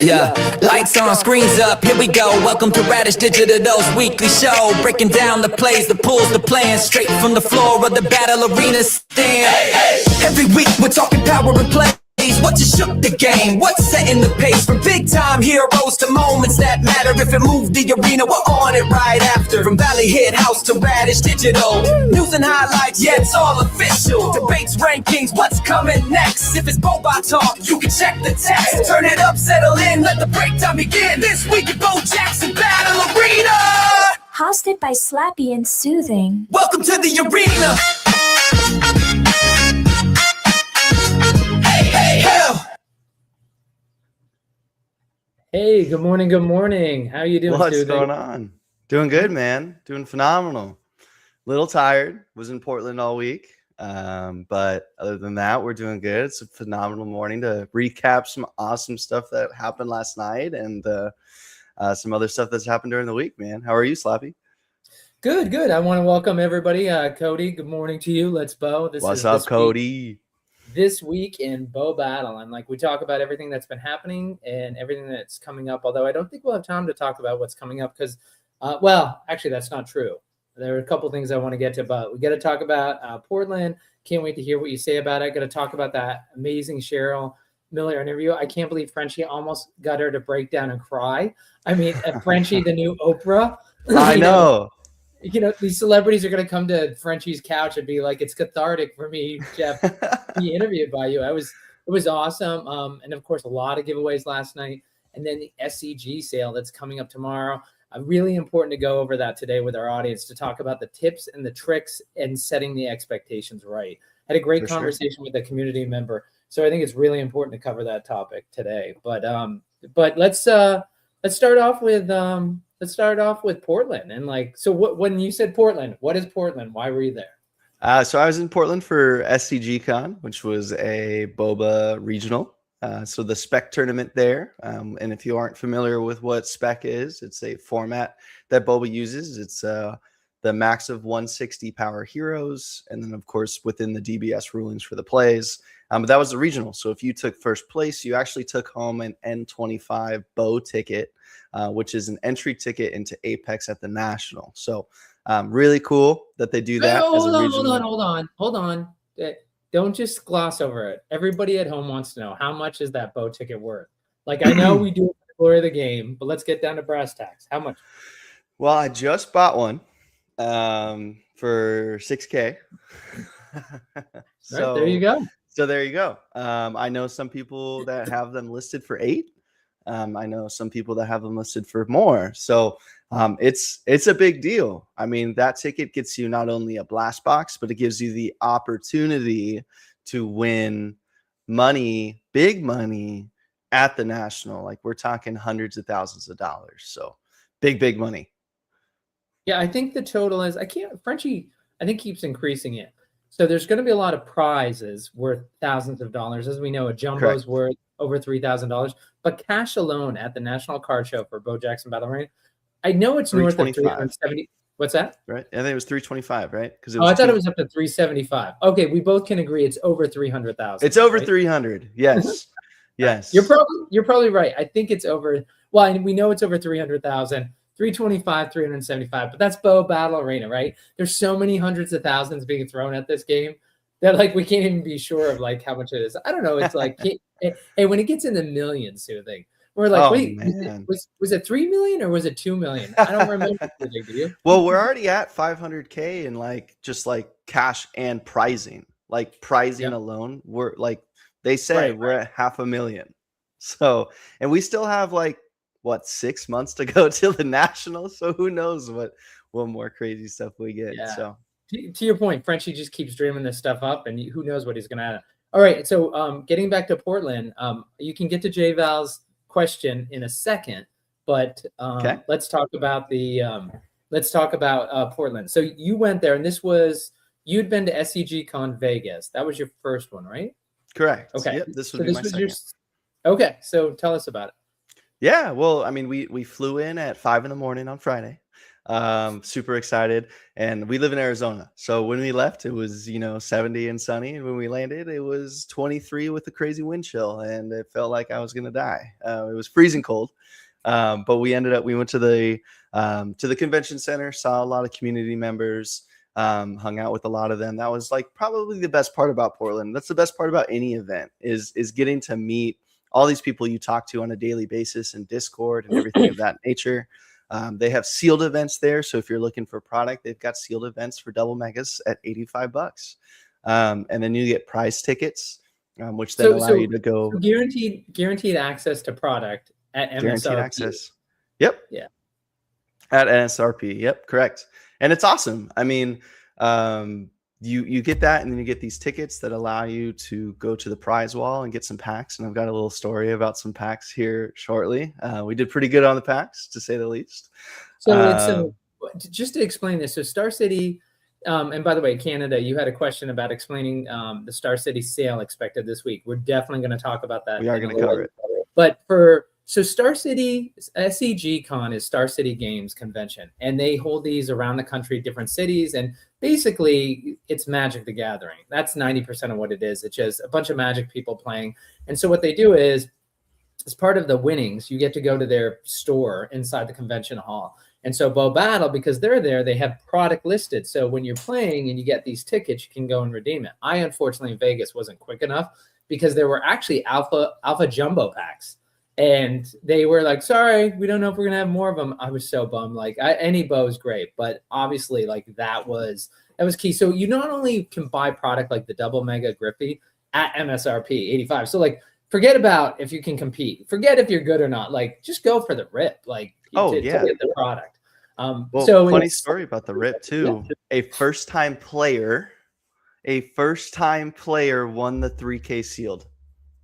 Yeah, lights on, screens up, here we go. Welcome to Radish Digital's weekly show. Breaking down the plays, the pulls, the plans, straight from the floor of the battle arena stand. Every week we're talking power and plays. What just shook the game? What's setting the pace? From big time heroes to moments that matter. If it moved the arena, we're on it right after. From Valley Hit House to Radish Digital, news and highlights, yeah, it's all official. Debates, rankings, what's coming next? If it's BoBA talk, you can check the text. Turn it up, settle in, let the breakdown begin. This week at Bo Jackson Battle Arena, hosted by Slappy and Soothing. Welcome to the arena. Hey, good morning. Good morning. How you doing? What's going on? Doing good, man. Doing phenomenal. Little tired. Was in Portland all week. But other than that, we're doing good. It's a phenomenal morning to recap some awesome stuff that happened last night and some other stuff that's happened during the week, man. How are you, Slappy? Good, good. I want to welcome everybody. Cody, good morning to you. Let's Bo. What's up, Cody? This week in Bo Battle, and like we talk about everything that's been happening and everything that's coming up, although I don't think we'll have time to talk about what's coming up because well, actually that's not true. There are a couple things I want to get to, but we got to talk about Portland. Can't wait to hear what you say about it. Got to talk about that amazing Cheryl Miller interview. I can't believe Frenchie almost got her to break down and cry. I mean, Frenchie, the new Oprah. I know. You know, these celebrities are going to come to Frenchie's couch and be like, it's cathartic for me, Jeff, to be interviewed by you. It was awesome. And of course, a lot of giveaways last night. And then the SCG sale that's coming up tomorrow. Really important to go over that today with our audience to talk about the tips and the tricks and setting the expectations right. Had a great conversation with a community member. So I think it's really important to cover that topic today. But let's start off with Portland. And like, so when you said Portland, what is Portland? Why were you there? So I was in Portland for SCG Con, which was a BoBA regional. So the spec tournament there. And if you aren't familiar with what spec is, it's a format that BoBA uses. It's the max of 160 power heroes. And then of course, within the DBS rulings for the plays. But that was the regional. So if you took first place, you actually took home an N25 BO ticket, which is an entry ticket into Apex at the National. So really cool that they do that. Hold on. Don't just gloss over it. Everybody at home wants to know, how much is that BO ticket worth? Like, I know we do it for the glory of the game, but let's get down to brass tacks. How much? Well, I just bought one for $6K. So there you go. So there you go. I know some people that have them listed for $8. I know some people that have them listed for more. So it's a big deal. I mean, that ticket gets you not only a blast box, but it gives you the opportunity to win money, big money at the National. Like, we're talking hundreds of thousands of dollars. So big money. Yeah, I think the total is, Frenchie, I think keeps increasing it. So there's going to be a lot of prizes worth thousands of dollars. As we know, a jumbo's worth over $3,000. But cash alone at the National Card Show for Bo Jackson Battle Arena, I know it's north of 370. What's that? Right. I think it was 325, right? Because I thought it was up to 375. Okay, we both can agree it's over 300,000. It's over 300. Yes. Yes. You're probably right. I think it's over. Well, we know it's over 300,000. 325, 375, but that's Bo Battle Arena, right? There's so many hundreds of thousands being thrown at this game that like we can't even be sure of like how much it is. I don't know. It's like, hey, when it gets in the millions, soothing, we're like, wait, was it 3 million or was it 2 million? I don't remember. Do you? Well, we're already at 500K in like just like cash and prizing, like prizing alone. We're like, they say we're at 500,000. So, and we still have like, 6 months to go till the National, so who knows what more crazy stuff we get. So to your point, Frenchie just keeps dreaming this stuff up, and who knows what he's gonna add. All right, so getting back to Portland, you can get to J Val's question in a second, but let's talk about Portland. So you went there, and you'd been to SCG Con Vegas. That was your first one, right? Correct. Okay. Yep, this would be my second. Okay, so tell us about it. Yeah, well, I mean, we flew in at 5 a.m. on Friday. Super excited. And we live in Arizona. So when we left, it was, 70 and sunny. And when we landed, it was 23 with a crazy wind chill. And it felt like I was going to die. It was freezing cold. But we went to the convention center, saw a lot of community members, hung out with a lot of them. That was like probably the best part about Portland. That's the best part about any event is getting to meet all these people you talk to on a daily basis in Discord and everything of that nature. They have sealed events there. So if you're looking for product, they've got sealed events for double megas at $85. And then you get prize tickets, which then allow you to go guaranteed access to product at MSRP. Guaranteed access. Yep. Yeah. At NSRP. Yep. Correct. And it's awesome. I mean, you get that, and then you get these tickets that allow you to go to the prize wall and get some packs. And I've got a little story about some packs here shortly. We did pretty good on the packs, to say the least. So just to explain this, so Star City, and by the way, Canada, you had a question about explaining the Star City sale expected this week. We're definitely going to talk about that. We are going to cover it. But so Star City, SCG Con is Star City Games Convention, and they hold these around the country, different cities, and basically it's Magic the Gathering. That's 90% of what it is. It's just a bunch of Magic people playing. And so what they do is, as part of the winnings, you get to go to their store inside the convention hall. And so BoBA, because they're there, they have product listed. So when you're playing and you get these tickets, you can go and redeem it. I, unfortunately, in Vegas wasn't quick enough because there were actually alpha jumbo packs. And they were like, sorry, we don't know if we're going to have more of them. I was so bummed. Like any bow is great, but obviously like that was key. So you not only can buy product like the double mega Griffey at MSRP 85. So like, forget about if you can compete, forget if you're good or not, like just go for the rip. Like, to get the product. Well, so funny story about the rip too. Yeah. A first-time player won the 3K sealed.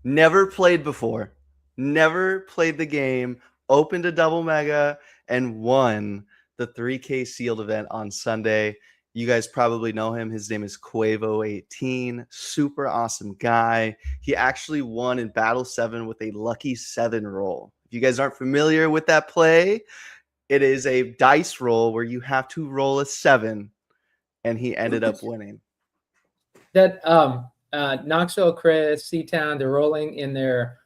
Never played before. Never played the game, opened a double mega, and won the 3K sealed event on Sunday. You guys probably know him. His name is Quavo18. Super awesome guy. He actually won in Battle 7 with a lucky 7 roll. If you guys aren't familiar with that play, it is a dice roll where you have to roll a 7, and he ended up winning. That Knoxville, Chris, Seatown, they're rolling in their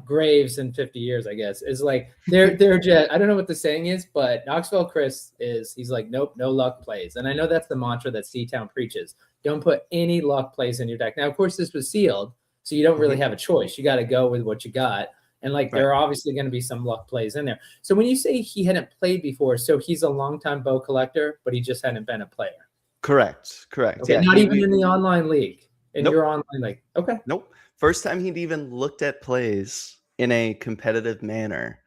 graves in 50 years, I guess. Is like they're just, I don't know what the saying is, but Knoxville Chris he's like, nope, no luck plays. And I know that's the mantra that Seatown preaches. Don't put any luck plays in your deck. Now, of course, this was sealed, so you don't really have a choice. You got to go with what you got. And like there are obviously going to be some luck plays in there. So when you say he hadn't played before, so he's a longtime bow collector, but he just hadn't been a player. Correct. Okay, yeah, not even in the online league. In your online league. Okay. Nope. First time he'd even looked at plays in a competitive manner,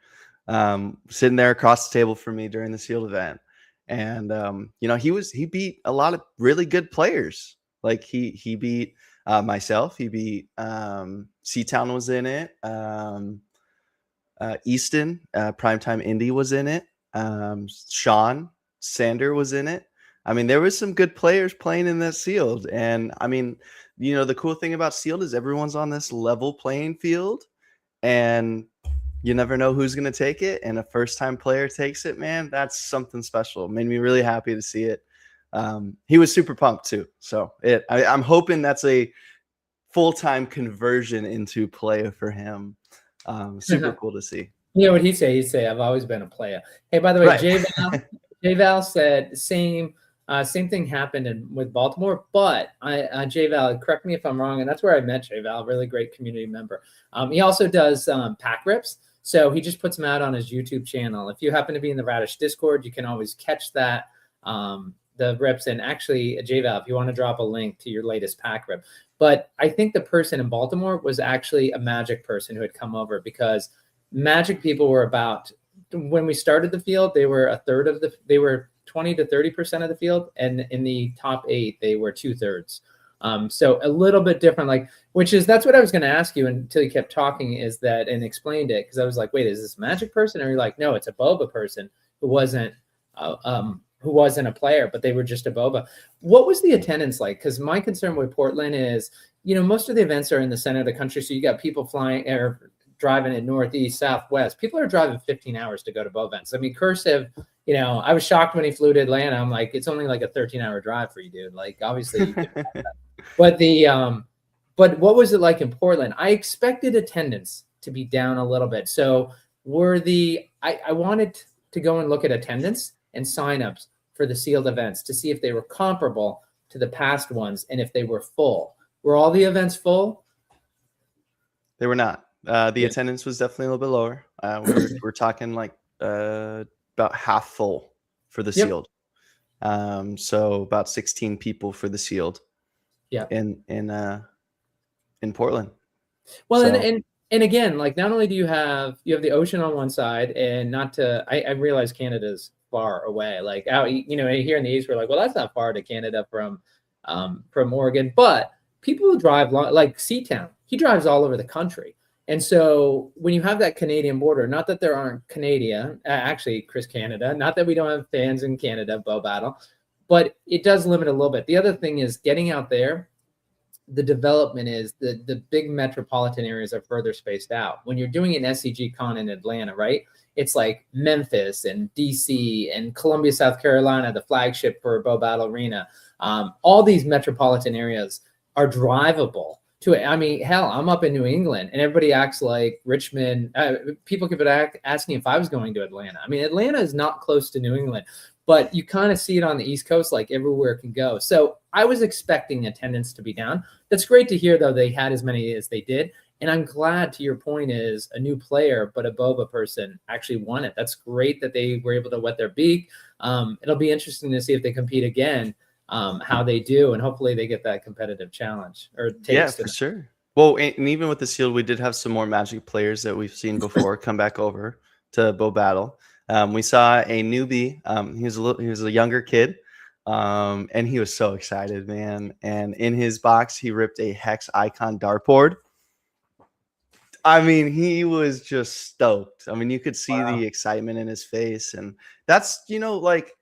sitting there across the table from me during the sealed event. And, he beat a lot of really good players. Like he beat myself. He beat Seatown was in it. Easton, Primetime Indy was in it. Sean Sander was in it. I mean, there was some good players playing in that sealed. And I mean, the cool thing about sealed is everyone's on this level playing field, and you never know who's going to take it. And a first-time player takes it, man, that's something special. It made me really happy to see it. He was super pumped too. So I'm hoping that's a full-time conversion into play for him. Super cool to see. You know what he'd say? I've always been a player. Hey, by the way, right. J-Val said same thing happened with Baltimore, but J-Val, correct me if I'm wrong, and that's where I met J-Val, really great community member. He also does pack rips, so he just puts them out on his YouTube channel. If you happen to be in the Radish Discord, you can always catch that, the rips. And actually, J-Val, if you want to drop a link to your latest pack rip. But I think the person in Baltimore was actually a Magic person who had come over, because Magic people were about, when we started the field, they were they were 20 to 30% of the field, and in the top 8 they were 2/3. So a little bit different, that's what I was going to ask you until you kept talking, is that, and explained it, because I was like, wait, is this a Magic person? Or you're like, no, it's a BoBA person who wasn't a player, but they were just a BoBA. What was the attendance like? Because my concern with Portland is, most of the events are in the center of the country, so you got people flying or driving in northeast, southwest. People are driving 15 hours to go to bow events. I mean, Cursive you know, I was shocked when he flew to Atlanta. I'm like, it's only like a 13-hour drive for you, dude. Like, obviously, you could, but but what was it like in Portland? I expected attendance to be down a little bit. So I wanted to go and look at attendance and signups for the sealed events to see if they were comparable to the past ones and if they were full. Were all the events full? They were not. The attendance was definitely a little bit lower. We're talking like about half full for the sealed. So about 16 people for the sealed. Yeah. In Portland. Well, so. and again, like not only do you have the ocean on one side, and I realize Canada's far away. Like out, you know, here in the East, we're like, well, that's not far to Canada from Oregon. But people who drive like Seatown, he drives all over the country. And so when you have that Canadian border, not that there aren't actually Chris Canada, not that we don't have fans in Canada, Bo Battle, but it does limit a little bit. The other thing is getting out there. The development is the big metropolitan areas are further spaced out. When you're doing an SCG con in Atlanta, right? It's like Memphis and DC and Columbia, South Carolina, the flagship for Bo Battle Arena. All these metropolitan areas are drivable to it. I mean, hell, I'm up in New England and everybody acts like Richmond. People keep asking if I was going to Atlanta. I mean, Atlanta is not close to New England, but you kind of see it on the East Coast, like everywhere it can go. So I was expecting attendance to be down. That's great to hear, though, they had as many as they did. And I'm glad, to your point, is a new player, but a BoBA person actually won it. That's great that they were able to wet their beak. It'll be interesting to see if they compete again, how they do, and hopefully they get that competitive challenge. Yeah, for sure. Well, and even with the sealed, we did have some more Magic players that we've seen before come back over to Bo Battle. We saw a newbie. He was a younger kid, and he was so excited, man. And in his box, he ripped a Hex Icon dartboard. I mean, he was just stoked. I mean, you could see the excitement in his face, and that's, you know, like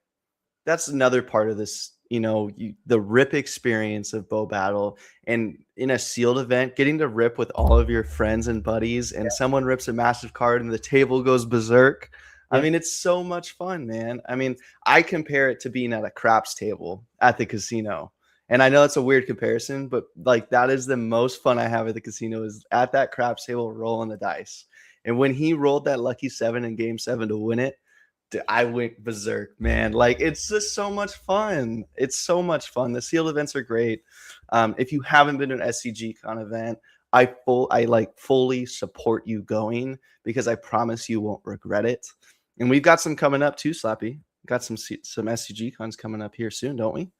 that's another part of this, you know, the rip experience of Bo Battle, and in a sealed event, getting to rip with all of your friends and buddies, and someone rips a massive card and the table goes berserk. I mean, it's so much fun, man. I mean, I compare it to being at a craps table at the casino. And I know it's a weird comparison, but like that is the most fun I have at the casino, is at that craps table rolling the dice. And when he rolled that lucky 7 in game 7 to win it, I went berserk, man. Like, it's just so much fun. It's so much fun. The sealed events are great. If you haven't been to an SCG con event, I fully support you going, because I promise you won't regret it. And we've got some coming up too, Slappy. Got some SCG cons coming up here soon, don't we?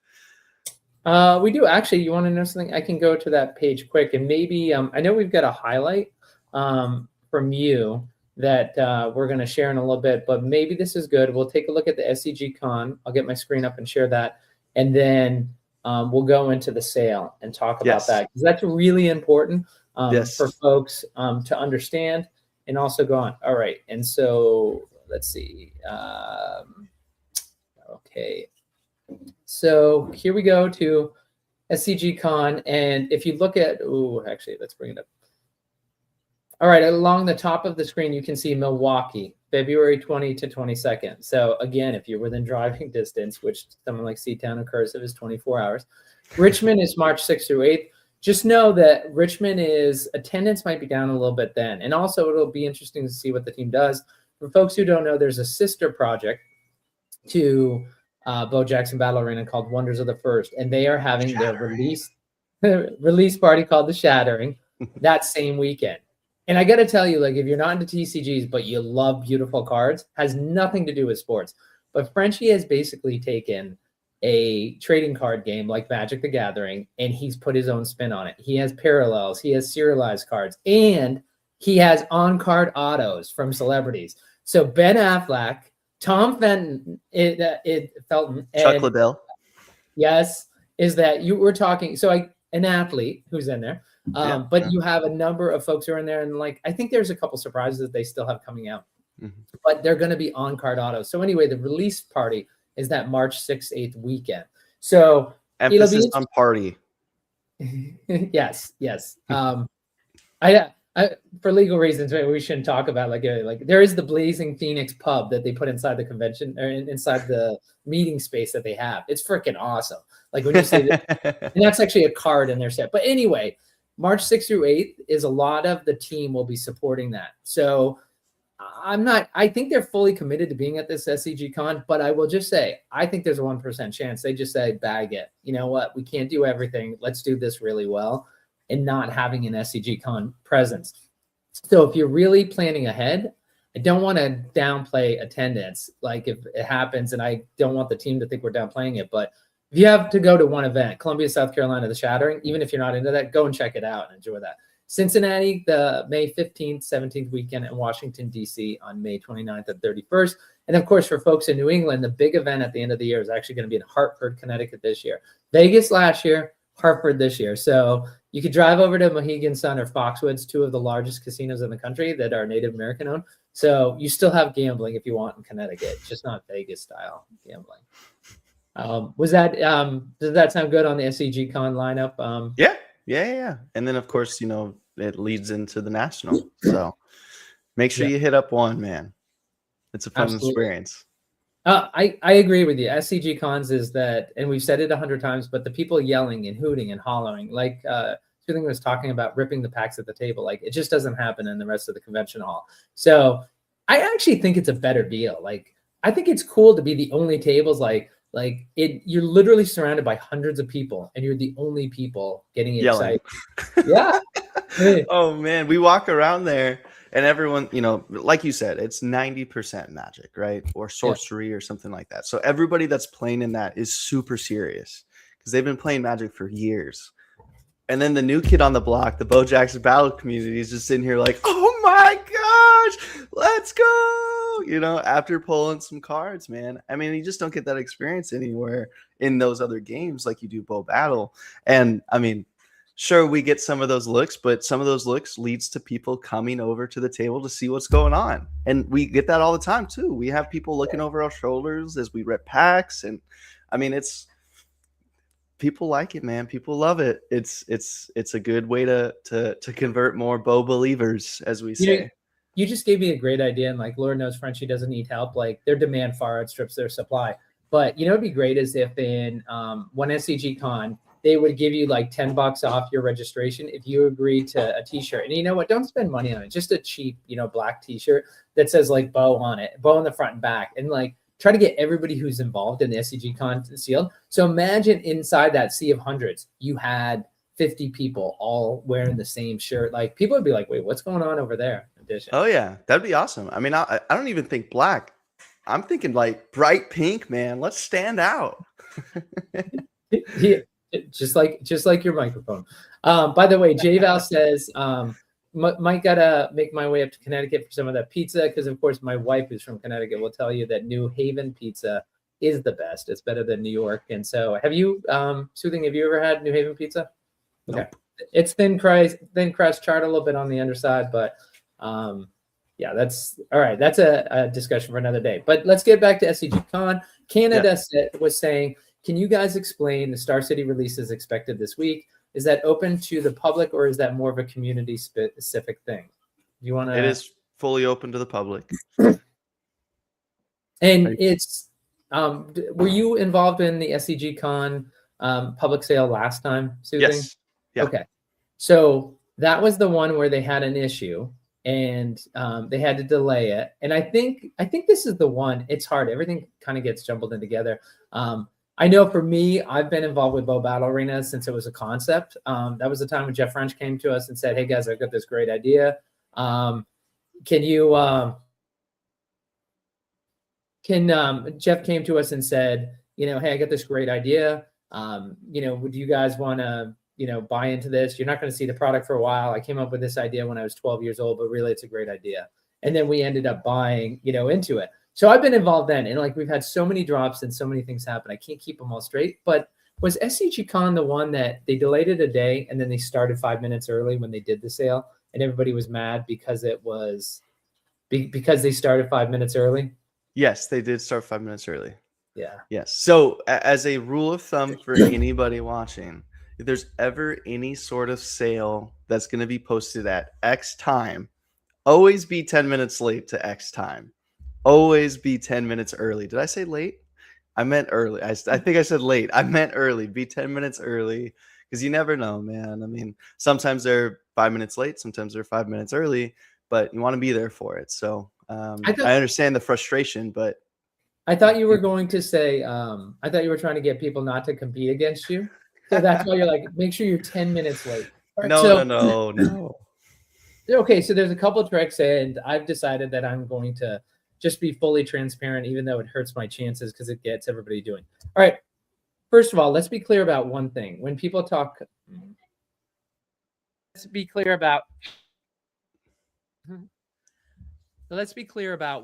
We do. Actually, you want to know something? I can go to that page quick, and maybe I know we've got a highlight from you that we're going to share in a little bit, but maybe this is good. We'll take a look at the SCG con. I'll get my screen up and share that, and then we'll go into the sale and talk about that, because that's really important for folks to understand and also go on. All right, and so let's see. Okay. So here we go to SCG Con, and if you look at, actually, let's bring it up. All right, along the top of the screen, you can see Milwaukee, February 20 to 22nd. So again, if you're within driving distance, which someone like Seatown or Cursive is 24 hours. Richmond is March 6th through 8th. Just know that Richmond attendance might be down a little bit then. And also it'll be interesting to see what the team does. For folks who don't know, there's a sister project to Bo Jackson Battle Arena called Wonders of the First, and they are having their release party called The Shattering that same weekend. And I got to tell you, like, if you're not into TCGs but you love beautiful cards, has nothing to do with sports. But Frenchie has basically taken a trading card game like Magic the Gathering, and he's put his own spin on it. He has parallels, he has serialized cards, and he has on-card autos from celebrities. So Ben Affleck, Tom Felton, Felton, Chuck Liddell. Yes, is that you were talking? So an athlete who's in there, but you have a number of folks who are in there, and like I think there's a couple surprises that they still have coming out, but they're going to be on card autos. So anyway, the release party is that March 6th, 8th weekend. So emphasis on party. yes. For legal reasons, maybe we shouldn't talk about like there is the Blazing Phoenix pub that they put inside the convention or inside the meeting space that they have. It's freaking awesome. Like when you say that, and that's actually a card in their set. But anyway, March 6th through 8th is a lot of the team will be supporting that. So I think they're fully committed to being at this SCG con, but I will just say, I think there's a 1% chance they just say, bag it. You know what? We can't do everything. Let's do this really well, and not having an SCG con presence. So if you're really planning ahead, I don't want to downplay attendance. Like if it happens, and I don't want the team to think we're downplaying it, but if you have to go to one event, Columbia, South Carolina, the Shattering, even if you're not into that, go and check it out and enjoy that. Cincinnati, the May 15th, 17th weekend, and Washington, D.C. on May 29th and 31st. And of course, for folks in New England, the big event at the end of the year is actually going to be in Hartford, Connecticut this year. Vegas last year, Hartford this year. So you could drive over to Mohegan Sun or Foxwoods, two of the largest casinos in the country that are Native American owned. So you still have gambling if you want in Connecticut, just not Vegas style gambling. Does that sound good on the SCG Con lineup? Yeah. And then of course, it leads into the national. So make sure you hit up one, man. It's a fun experience. I agree with you. SCG cons is that, and we've said it 100 times, but the people yelling and hooting and hollering, like Soothing was talking about ripping the packs at the table, like it just doesn't happen in the rest of the convention hall. So I actually think it's a better deal. Like I think it's cool to be the only tables you're literally surrounded by hundreds of people and you're the only people getting excited. Yeah. Oh man, we walk around there and everyone, like you said, it's 90% magic, right? Or sorcery or something like that. So everybody that's playing in that is super serious because they've been playing magic for years. And then the new kid on the block, the Bo Jackson Battle community, is just sitting here like, oh my gosh, let's go. After pulling some cards, man. I mean, you just don't get that experience anywhere in those other games like you do Bo Battle. And I mean, sure, we get some of those looks, but some of those looks leads to people coming over to the table to see what's going on. And we get that all the time too. We have people looking over our shoulders as we rip packs. And I mean, people like it, man. People love it. It's a good way to convert more Bo believers, as we say. You just gave me a great idea, and like Lord knows Frenchie doesn't need help. Like their demand far outstrips their supply. But it'd be great as if in one SCG con they would give you like $10 off your registration if you agree to a T-shirt. And you know what? Don't spend money on it. Just a cheap, black T-shirt that says like Bo on it, Bo on the front and back, and like try to get everybody who's involved in the SCG con sealed. So imagine inside that sea of hundreds, you had 50 people all wearing the same shirt. Like people would be like, wait, what's going on over there? Edition. Oh yeah, that'd be awesome. I mean, I don't even think black. I'm thinking like bright pink, man. Let's stand out. Yeah, just like your microphone. By the way, J-Val says, might gotta make my way up to Connecticut for some of that pizza because, of course, my wife who's from Connecticut will tell you that New Haven pizza is the best. It's better than New York. And so, have you, Soothing? Have you ever had New Haven pizza? Okay, nope. It's thin crust, charred a little bit on the underside, but yeah, that's all right. That's a discussion for another day. But let's get back to SCG Con. Canada was saying, can you guys explain the Star City releases expected this week? Is that open to the public or is that more of a community specific thing? You want to? It is fully open to the public. And it's, were you involved in the SCG Con public sale last time, Soothing? Yes. Yeah. Okay. So that was the one where they had an issue and they had to delay it. And I think this is the one. It's hard. Everything kind of gets jumbled in together. I know for me, I've been involved with Bo Battle Arena since it was a concept. That was the time when Jeff French came to us and said, hey guys, I've got this great idea. Jeff came to us and said, hey, I got this great idea. Would you guys want to, buy into this? You're not going to see the product for a while. I came up with this idea when I was 12 years old, but really it's a great idea. And then we ended up buying, into it. So I've been involved then. And we've had so many drops and so many things happen. I can't keep them all straight. But was SCG Con the one that they delayed it a day and then they started 5 minutes early when they did the sale and everybody was mad because they started 5 minutes early? Yes, they did start 5 minutes early. Yeah. Yes. So as a rule of thumb for anybody watching, if there's ever any sort of sale that's going to be posted at X time, always be 10 minutes late to X time. Always be 10 minutes early. Did I say late? I meant early. I think I said late. I meant early. Be 10 minutes early because you never know, man. I mean, sometimes they're 5 minutes late, sometimes they're 5 minutes early, but you want to be there for it. So I understand the frustration, but I thought you were going to say, I thought you were trying to get people not to compete against you. So that's why you're like, make sure you're 10 minutes late. Right, no. Okay, so there's a couple of tricks, and I've decided that I'm going to just be fully transparent, even though it hurts my chances because it gets everybody doing. All right. First of all, let's be clear about one thing. When people talk, let's be clear about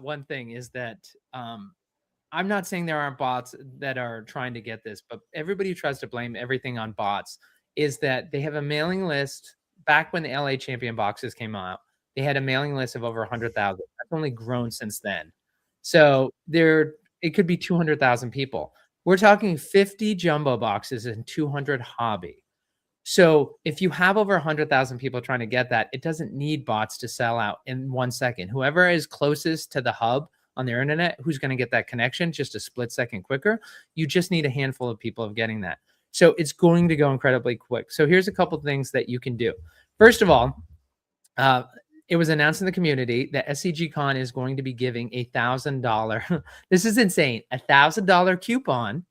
one thing is that I'm not saying there aren't bots that are trying to get this, but everybody who tries to blame everything on bots is that they have a mailing list. Back when the LA Champion boxes came out, they had a mailing list of over 100,000. That's only grown since then. So it could be 200,000 people. We're talking 50 jumbo boxes and 200 hobby. So if you have over 100,000 people trying to get that, it doesn't need bots to sell out in 1 second. Whoever is closest to the hub on their internet, who's going to get that connection just a split second quicker, you just need a handful of people of getting that. So it's going to go incredibly quick. So here's a couple of things that you can do. First of all, it was announced in the community that SCG Con is going to be giving $1,000. This is insane. $1,000 coupon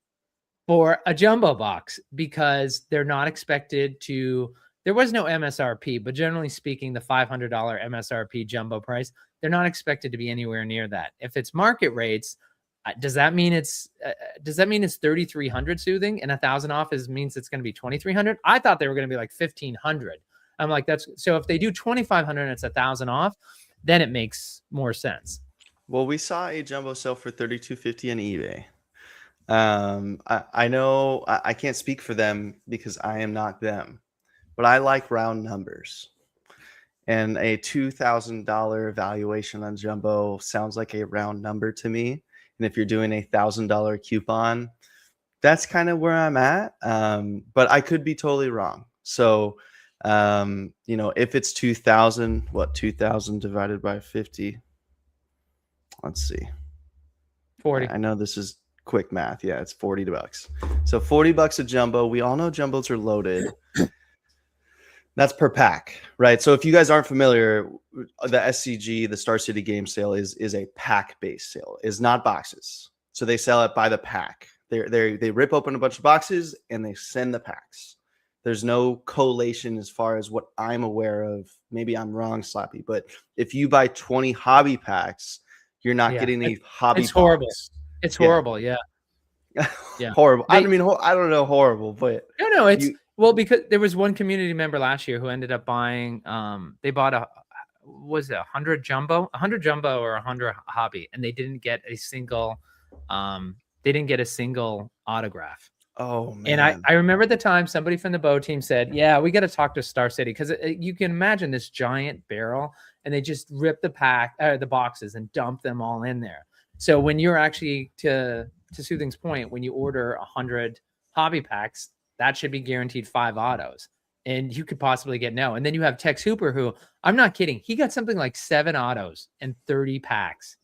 for a jumbo box because they're not expected to. There was no MSRP, but generally speaking, the $500 MSRP jumbo price, they're not expected to be anywhere near that. If it's market rates, does that mean it's 3,300 soothing and 1,000 off means it's going to be 2,300? I thought they were going to be like 1,500. I'm like, that's so if they do 2,500 and it's 1,000 off, then it makes more sense. Well, we saw a jumbo sell for $3,250 on eBay. I know I can't speak for them because I am not them, but I like round numbers. And a $2,000 valuation on jumbo sounds like a round number to me. And if you're doing a $1,000 coupon, that's kind of where I'm at. But I could be totally wrong. So, if it's 2,000, 2,000 divided by 50? Let's see. 40. I know this is quick math. Yeah, it's $40. So $40 a jumbo. We all know jumbos are loaded. That's per pack, right? So if you guys aren't familiar, the SCG, the Star City game sale is a pack-based sale. It's not boxes. So they sell it by the pack. They rip open a bunch of boxes and they send the packs. There's no collation as far as what I'm aware of. Maybe I'm wrong, Slappy, but if you buy 20 hobby packs, you're not getting a hobby It's horrible. box. It's horrible, yeah. Horrible. I don't know horrible, but no, it's well, because there was one community member last year who ended up buying they bought 100 jumbo or 100 hobby, and they didn't get a single autograph. Oh man. And I remember at the time somebody from the BoBA team said, yeah, we got to talk to Star City because you can imagine this giant barrel and they just rip the boxes and dump them all in there. So when you're actually, to Soothing's point, when you order 100 hobby packs, that should be guaranteed 5 autos, and you could possibly get no. And then you have Tex Hooper, who, I'm not kidding, he got something like 7 autos and 30 packs.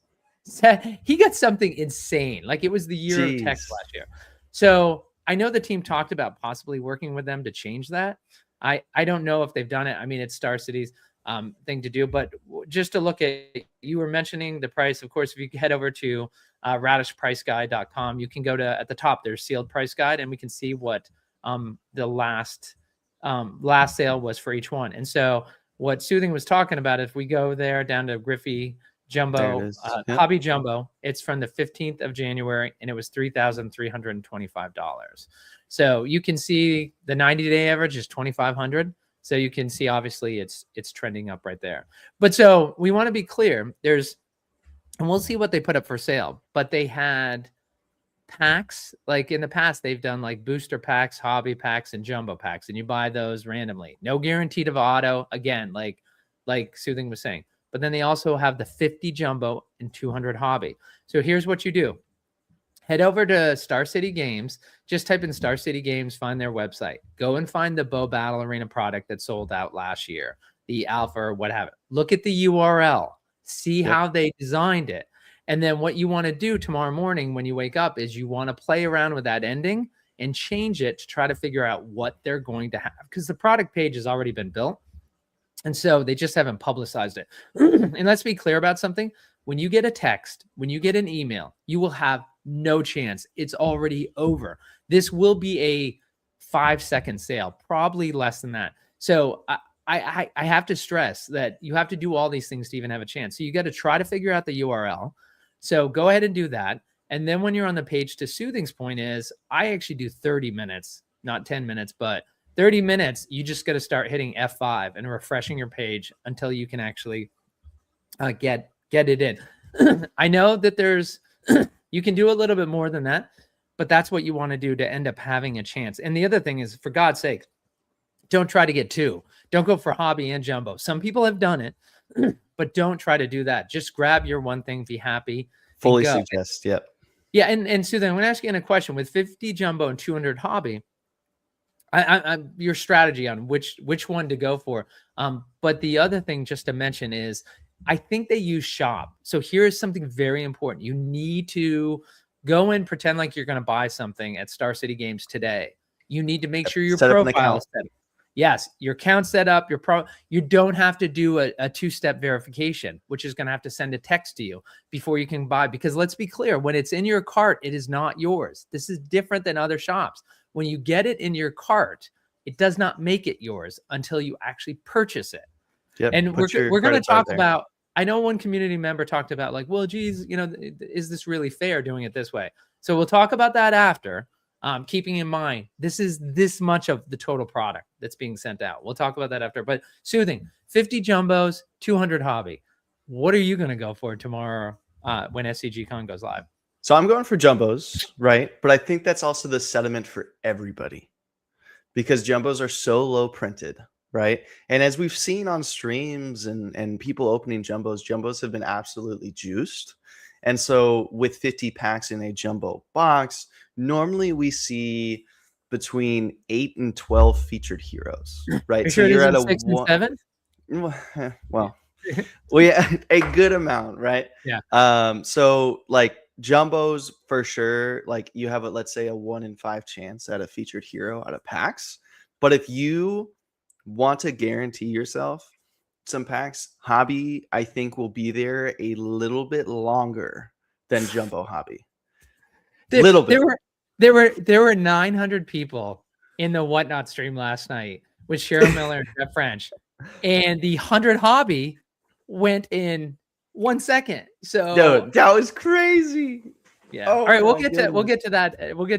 He got something insane. Like it was the year of Tex last year. So I know the team talked about possibly working with them to change that. I don't know if they've done it. I mean, it's Star City's thing to do, but just to look at, you were mentioning the price. Of course, if you head over to radishpriceguide.com, you can go to, at the top, there's sealed price guide, and we can see what the last sale was for each one. And so what Soothing was talking about, if we go there down to Griffey Jumbo, Hobby Jumbo, it's from the 15th of January, and it was $3,325. So you can see the 90-day average is 2,500. So you can see, obviously, it's trending up right there. But so we want to be clear. And we'll see what they put up for sale. But they had packs, like in the past, they've done like booster packs, hobby packs, and jumbo packs, and you buy those randomly. No guaranteed of auto. Again, like Soothing was saying. But then they also have the 50 jumbo and 200 hobby. So here's what you do. head over to Star City Games. Just type in Star City Games, find their website. Go and find the Bo Battle Arena product that sold out last year, the alpha or what have it. Look at the URL, see how they designed it. And then what you want to do tomorrow morning when you wake up is you want to play around with that ending and change it to try to figure out what they're going to have, because the product page has already been built. And so they just haven't publicized it. And let's be clear about something. When you get a text, when you get an email, you will have no chance. It's already over. This will be a 5-second sale, probably less than that. So I have to stress that you have to do all these things to even have a chance. So you got to try to figure out the URL. So go ahead and do that. And then when you're on the page, to Soothing's point is, I actually do 30 minutes, not 10 minutes, but 30 minutes. You just got to start hitting F5 and refreshing your page until you can actually get it in. I know that there's, you can do a little bit more than that, but that's what you want to do to end up having a chance. And the other thing is, for God's sake, don't try to get two. Don't go for hobby and jumbo. Some people have done it, but don't try to do that. Just grab your one thing, be happy. Fully suggest. Yep. Yeah. And Soothing, I'm going to ask you a question. With 50 jumbo and 200 hobby, I'm your strategy on which one to go for. But the other thing just to mention is, I think they use shop. So here's something very important. You need to go and pretend like you're going to buy something at Star City Games today. You need to make sure your profile is set up. Yes, your account set up. You don't have to do a two-step verification, which is going to have to send a text to you before you can buy. Because let's be clear, when it's in your cart, it is not yours. This is different than other shops. When you get it in your cart, it does not make it yours until you actually purchase it. Yep, and we're going to talk about, I know one community member talked about like, well, geez, is this really fair doing it this way? So we'll talk about that after, keeping in mind, this is this much of the total product that's being sent out. We'll talk about that after, but Soothing, 50 jumbos, 200 hobby. What are you going to go for tomorrow when SCG Con goes live? So I'm going for jumbos, right? But I think that's also the sentiment for everybody, because jumbos are so low printed. Right. And as we've seen on streams and people opening jumbos have been absolutely juiced. And so with 50 packs in a jumbo box, normally we see between 8 and 12 featured heroes. Right. So you're at a 6 and 7? Well, yeah, a good amount. Right. Yeah. So like jumbos for sure, like you have let's say a 1 in 5 chance at a featured hero out of packs. But if you want to guarantee yourself some packs, hobby I think will be there a little bit longer than jumbo hobby. Little bit. There were 900 people in the Whatnot stream last night with Cheryl Miller and Jeff French, and the 100 hobby went in 1 second. So dude, that was crazy. Yeah. All right, we'll get to that. We'll get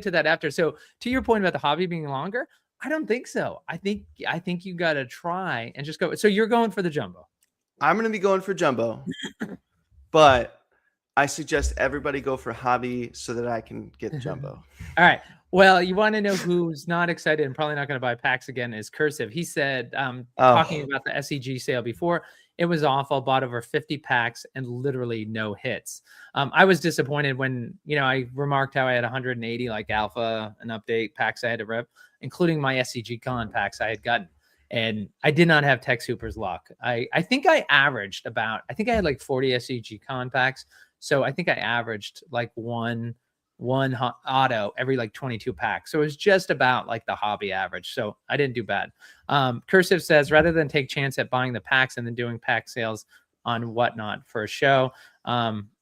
to that after. So to your point about the hobby being longer, I don't think so. I think you got to try and just go. So you're going for the jumbo. I'm going to be going for jumbo, but I suggest everybody go for hobby so that I can get jumbo. All right. Well, you want to know who's not excited and probably not going to buy packs again is Cursive. He said, talking about the SCG sale before, it was awful. Bought over 50 packs and literally no hits. I was disappointed when, I remarked how I had 180 like alpha and update packs I had to rip, including my SCG Con packs I had gotten. And I did not have Tech Super's luck. I think I averaged I had like 40 SCG Con packs. So I think I averaged like one auto every like 22 packs. So it was just about like the hobby average. So I didn't do bad. Cursive says, rather than take chance at buying the packs and then doing pack sales on Whatnot for a show.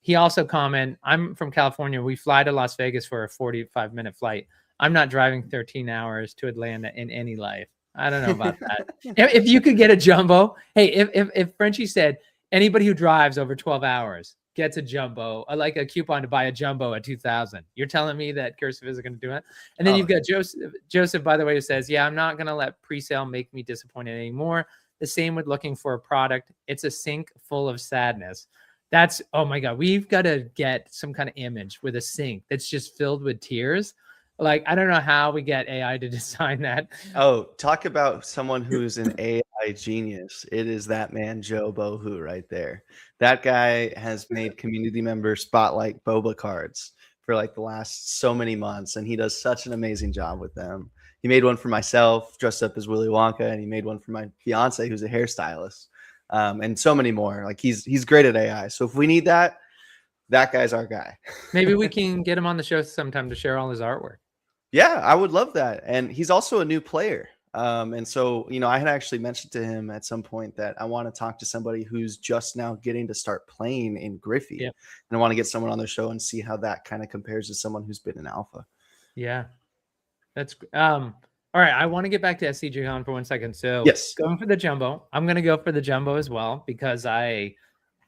He also commented, I'm from California. We fly to Las Vegas for a 45-minute flight. I'm not driving 13 hours to Atlanta in any life. I don't know about that. If you could get a jumbo, hey, if Frenchie said anybody who drives over 12 hours gets a jumbo, like a coupon to buy a jumbo at 2,000. You're telling me that Cursive isn't going to do it? And then you've got Joseph, by the way, who says, yeah, I'm not going to let pre-sale make me disappointed anymore. The same with looking for a product. It's a sink full of sadness. That's, oh my God, we've got to get some kind of image with a sink that's just filled with tears. Like, I don't know how we get AI to design that. Oh, talk about someone who's an AI genius. It is that man, Joe Bohu, right there. That guy has made community member spotlight BoBA cards for like the last so many months, and he does such an amazing job with them. He made one for myself dressed up as Willy Wonka, and he made one for my fiance who's a hairstylist, and so many more. Like he's great at AI. So if we need that guy's our guy. Maybe we can get him on the show sometime to share all his artwork. Yeah, I would love that. And he's also a new player. And so, I had actually mentioned to him at some point that I want to talk to somebody who's just now getting to start playing in Griffey. Yep. And I want to get someone on the show and see how that kind of compares to someone who's been in alpha. Yeah. That's all right. I want to get back to SCG Con for 1 second. So yes, going for the jumbo. I'm going to go for the jumbo as well because I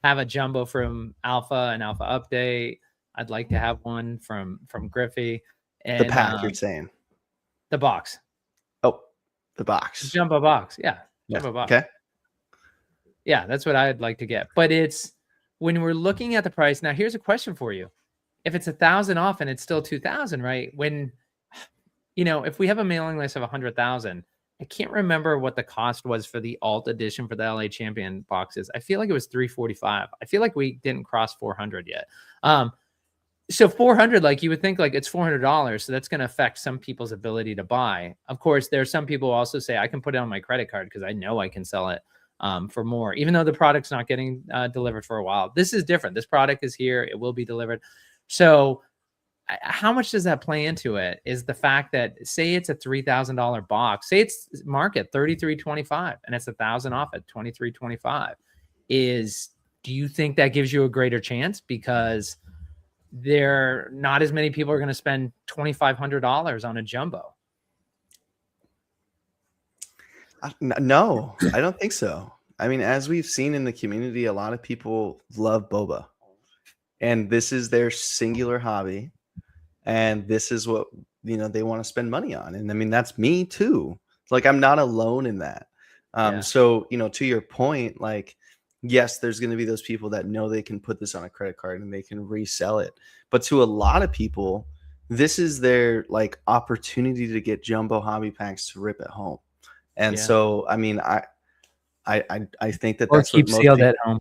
have a jumbo from Alpha and Alpha Update. I'd like to have one from Griffey. And, the pack, you're saying? The box. Oh, the box. The jumbo box. Yeah. Jumbo box. Okay. Yeah, that's what I'd like to get. But it's when we're looking at the price. Now, here's a question for you. If it's 1,000 off and it's still 2,000, right? When, if we have a mailing list of 100,000, I can't remember what the cost was for the alt edition for the LA Champion boxes. I feel like it was $345. I feel like we didn't cross 400 yet. So 400, like you would think like it's $400. So that's going to affect some people's ability to buy. Of course, there are some people who also say I can put it on my credit card because I know I can sell it for more, even though the product's not getting delivered for a while. This is different. This product is here. It will be delivered. So how much does that play into it is the fact that say it's a $3,000 box, say it's market $33.25 and it's 1,000 off at $23.25. Do you think that gives you a greater chance because there not as many people are going to spend $2,500 on a jumbo? No, I don't think so. I mean, as we've seen in the community, a lot of people love BoBA, and this is their singular hobby, and this is what they want to spend money on. And I mean, that's me too. Like, I'm not alone in that. So to your point, like, yes, there's going to be those people that know they can put this on a credit card and they can resell it. But to a lot of people, this is their like opportunity to get jumbo hobby packs to rip at home. And so, I mean, I think that that's keep sealed at home,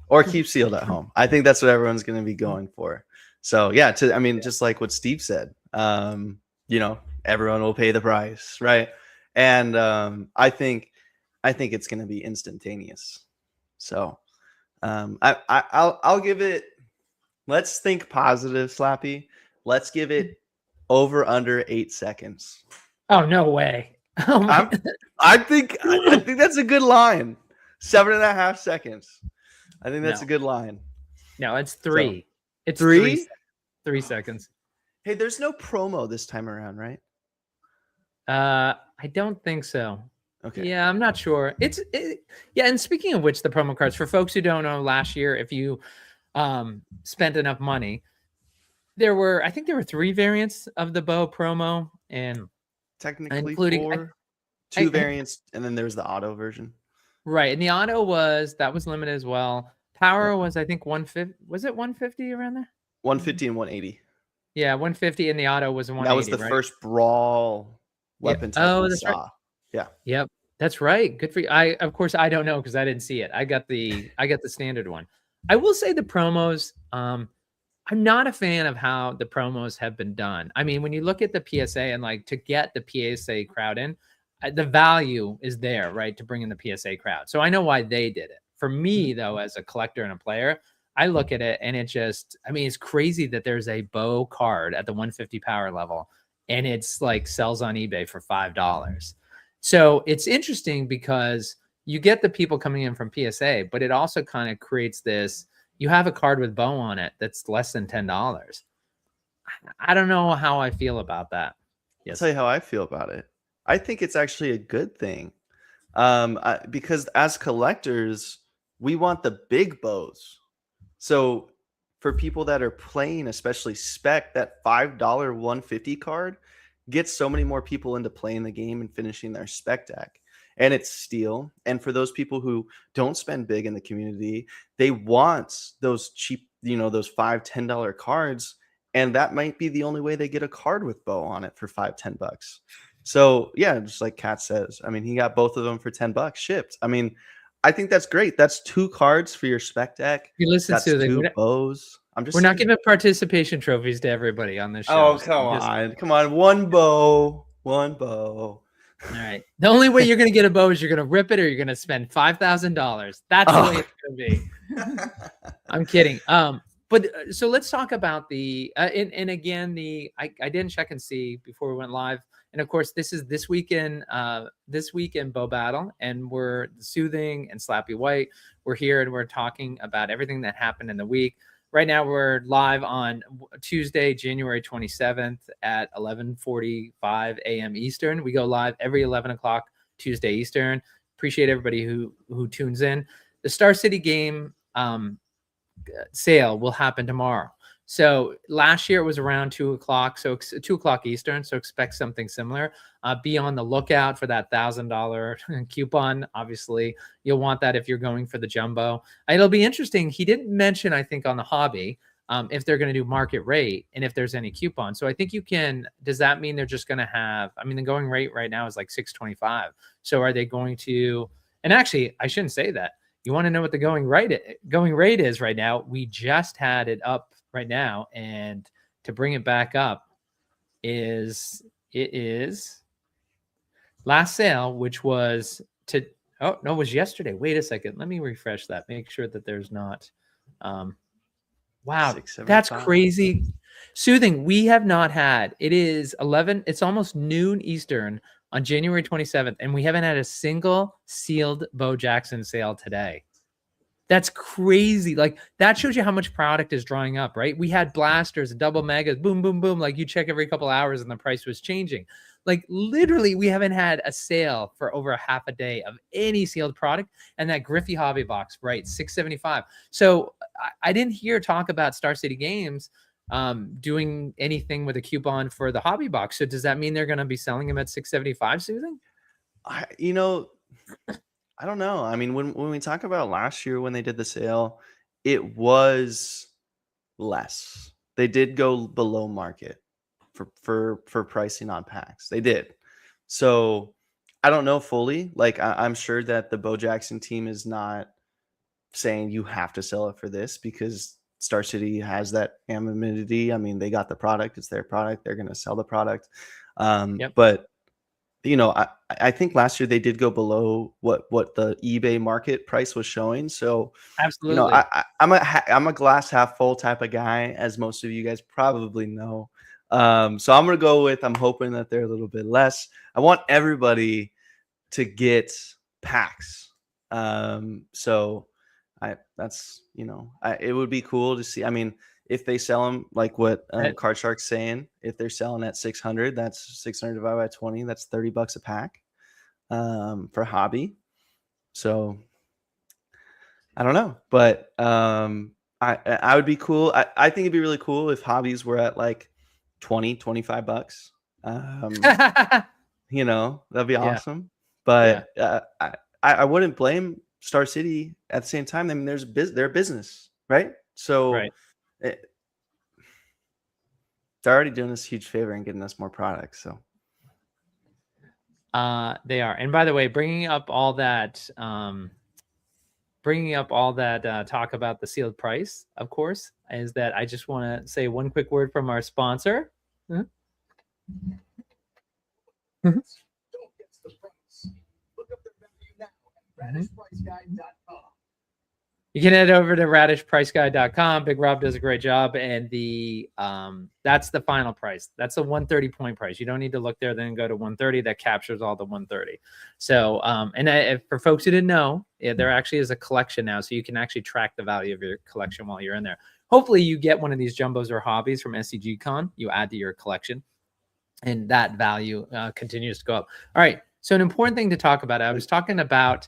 or keep sealed at home. I think that's what everyone's going to be going for. So yeah, just like what Steve said, everyone will pay the price, right? And I think it's going to be instantaneous. So I'll give it, let's think positive, Slappy. Let's give it over under 8 seconds. Oh, no way. Oh I think that's a good line. 7.5 seconds. I think that's a good line. No, it's 3. So, it's 3? 3 seconds. Hey, there's no promo this time around, right? I don't think so. Okay. Yeah, I'm not sure. Yeah, and speaking of which, the promo cards, for folks who don't know, last year, if you spent enough money, I think there were 3 variants of the Bo promo, and technically including 4, 2 variants, and then there's the auto version. Right, and the auto was limited as well. Power was, I think, 150. Was it 150 around there? 150 and 180. Yeah, 150, and the auto was 180. That was the first brawl weapon type we saw. Right. Yeah. Yep. That's right. Good for you. Of course, I don't know because I didn't see it. I got the standard one. I will say the promos. I'm not a fan of how the promos have been done. I mean, when you look at the PSA and like to get the PSA crowd in, the value is there, right? To bring in the PSA crowd. So I know why they did it. For me, though, as a collector and a player, I look at it and it's crazy that there's a Bo card at the 150 power level and it's like sells on eBay for $5. So it's interesting because you get the people coming in from PSA, but it also kind of creates this, you have a card with Bo on it that's less than $10. I don't know how I feel about that. Yes. I'll tell you how I feel about it. I think it's actually a good thing because as collectors, we want the big Bows. So for people that are playing, especially spec, that $5 150 card gets so many more people into playing the game and finishing their spec deck. And it's steel. And for those people who don't spend big in the community, they want those cheap, those $5, $10 cards. And that might be the only way they get a card with Bo on it for $5, $10. So yeah, just like Kat says, I mean, he got both of them for $10 shipped. I mean, I think that's great. That's 2 cards for your spec deck. You listen that's to 2 Bows. I'm just We're not saying. giving participation trophies to everybody on this show. Oh, so come just- on. Come on. One bow. All right. The only way you're going to get a bow is you're going to rip it or you're going to spend $5,000. That's the way it's going to be. I'm kidding. But so let's talk about the and again I didn't check and see before we went live. And of course, this is this weekend Bow Battle, and we're Soothing and Slappy White. We're here and we're talking about everything that happened in the week. Right now, we're live on Tuesday, January 27th at 11:45 a.m. Eastern. We go live every 11 o'clock Tuesday Eastern. Appreciate everybody who tunes in. The Star City game sale will happen tomorrow. So last year it was around 2 o'clock, so 2 o'clock Eastern. So expect something similar. Be on the lookout for that $1,000 coupon. Obviously, you'll want that if you're going for the jumbo. It'll be interesting. He didn't mention, I think, on the hobby if they're going to do market rate and if there's any coupon. So I think you can. Does that mean they're just going to have? I mean, the going rate right now is like $6.25. So are they going to? And actually, I shouldn't say that. You want to know what the going rate is right now? We just had it up right now, and to bring it back up is last sale, which was it was yesterday. Wait a second, let me refresh that, make sure that there's not wow, that's crazy. Soothing, we have not had, it is 11, it's almost noon Eastern on January 27th, and we haven't had a single sealed Bo Jackson sale today. That's crazy. Like, that shows you how much product is drawing up, right? We had blasters, double megas, boom, boom, boom. Like, you check every couple hours and the price was changing. Like, literally, we haven't had a sale for over a half a day of any sealed product. And that Griffey hobby box, right, $6.75. So I didn't hear talk about Star City Games doing anything with a coupon for the hobby box. So does that mean they're going to be selling them at $6.75, Susan? I don't know. I mean, when we talk about last year when they did the sale, it was less. They did go below market for pricing on packs. They did. So I don't know fully. Like, I'm sure that the Bo Jackson team is not saying you have to sell it for this, because Star City has that anonymity. I mean, they got the product. It's their product. They're going to sell the product. But I think last year they did go below what the eBay market price was showing. So absolutely, I'm a glass half full type of guy, as most of you guys probably know. So I'm gonna go with, I'm hoping that they're a little bit less. I want everybody to get packs. So it would be cool to see. I mean, if they sell them like what Card Shark's saying, if they're selling at 600, that's 600 divided by 20. That's $30 a pack for hobby. So I don't know, but I would be cool. I think it'd be really cool if hobbies were at like $20-25. That'd be awesome. But I wouldn't blame Star City at the same time. I mean, they're business, right? So they're already doing us a huge favor and getting us more products. So they are. And by the way, bringing up all that talk about the sealed price, of course, is that I just want to say one quick word from our sponsor. Mm-hmm. Mm-hmm. You can head over to radishpriceguide.com. Big Rob does a great job, and that's the final price. That's a 130 point price. You don't need to look there, then go to 130. That captures all the 130. So, for folks who didn't know, there actually is a collection now, so you can actually track the value of your collection while you're in there. Hopefully, you get one of these jumbos or hobbies from SCG Con. You add to your collection, and that value continues to go up. All right. So, an important thing to talk about. I was talking about.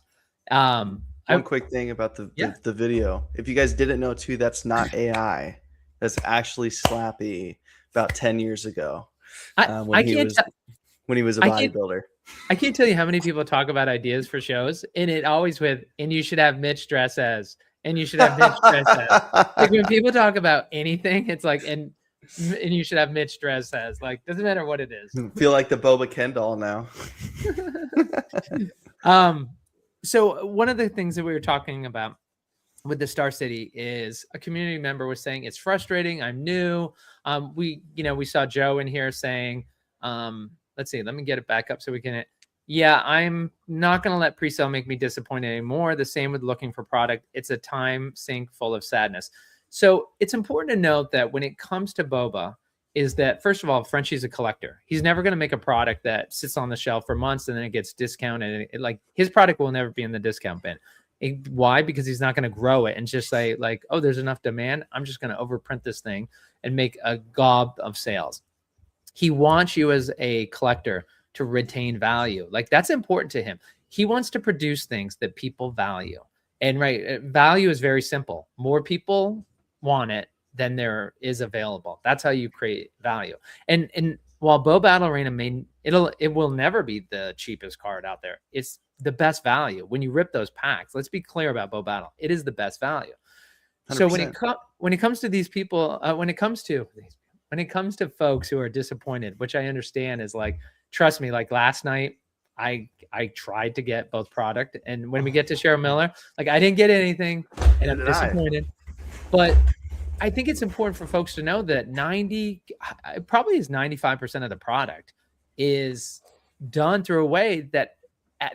One quick thing about the video. If you guys didn't know too, that's not AI. That's actually Slappy about 10 years ago when he was a bodybuilder. I can't tell you how many people talk about ideas for shows, and it always and you should have Mitch dress as, and you should have Mitch dress as. Like, when people talk about anything, it's like, and you should have Mitch dress as. Like, doesn't matter what it is. Feel like the Boba Ken doll now. So one of the things that we were talking about with the Star City is a community member was saying it's frustrating. I'm new. We saw Joe in here saying, let's see, let me get it back up so we can. Yeah, I'm not going to let pre-sale make me disappointed anymore. The same with looking for product. It's a time sink full of sadness. So it's important to note that when it comes to BoBA, is that first of all, Frenchie's a collector. He's never going to make a product that sits on the shelf for months and then it gets discounted. Like his product will never be in the discount bin. Why? Because he's not going to grow it and just say like, oh, there's enough demand. I'm just going to overprint this thing and make a gob of sales. He wants you as a collector to retain value. Like that's important to him. He wants to produce things that people value. And value is very simple. More people want it than there is available. That's how you create value. And while BoBA Battle Arena it will never be the cheapest card out there. It's the best value. When you rip those packs, let's be clear about BoBA Battle. It is the best value. 100%. So when it comes to these people, when it comes to folks who are disappointed, which I understand is like, trust me, like last night, I tried to get both product. And when we get to Cheryl Miller, like I didn't get anything and I'm disappointed. But I think it's important for folks to know that 95% of the product is done through a way that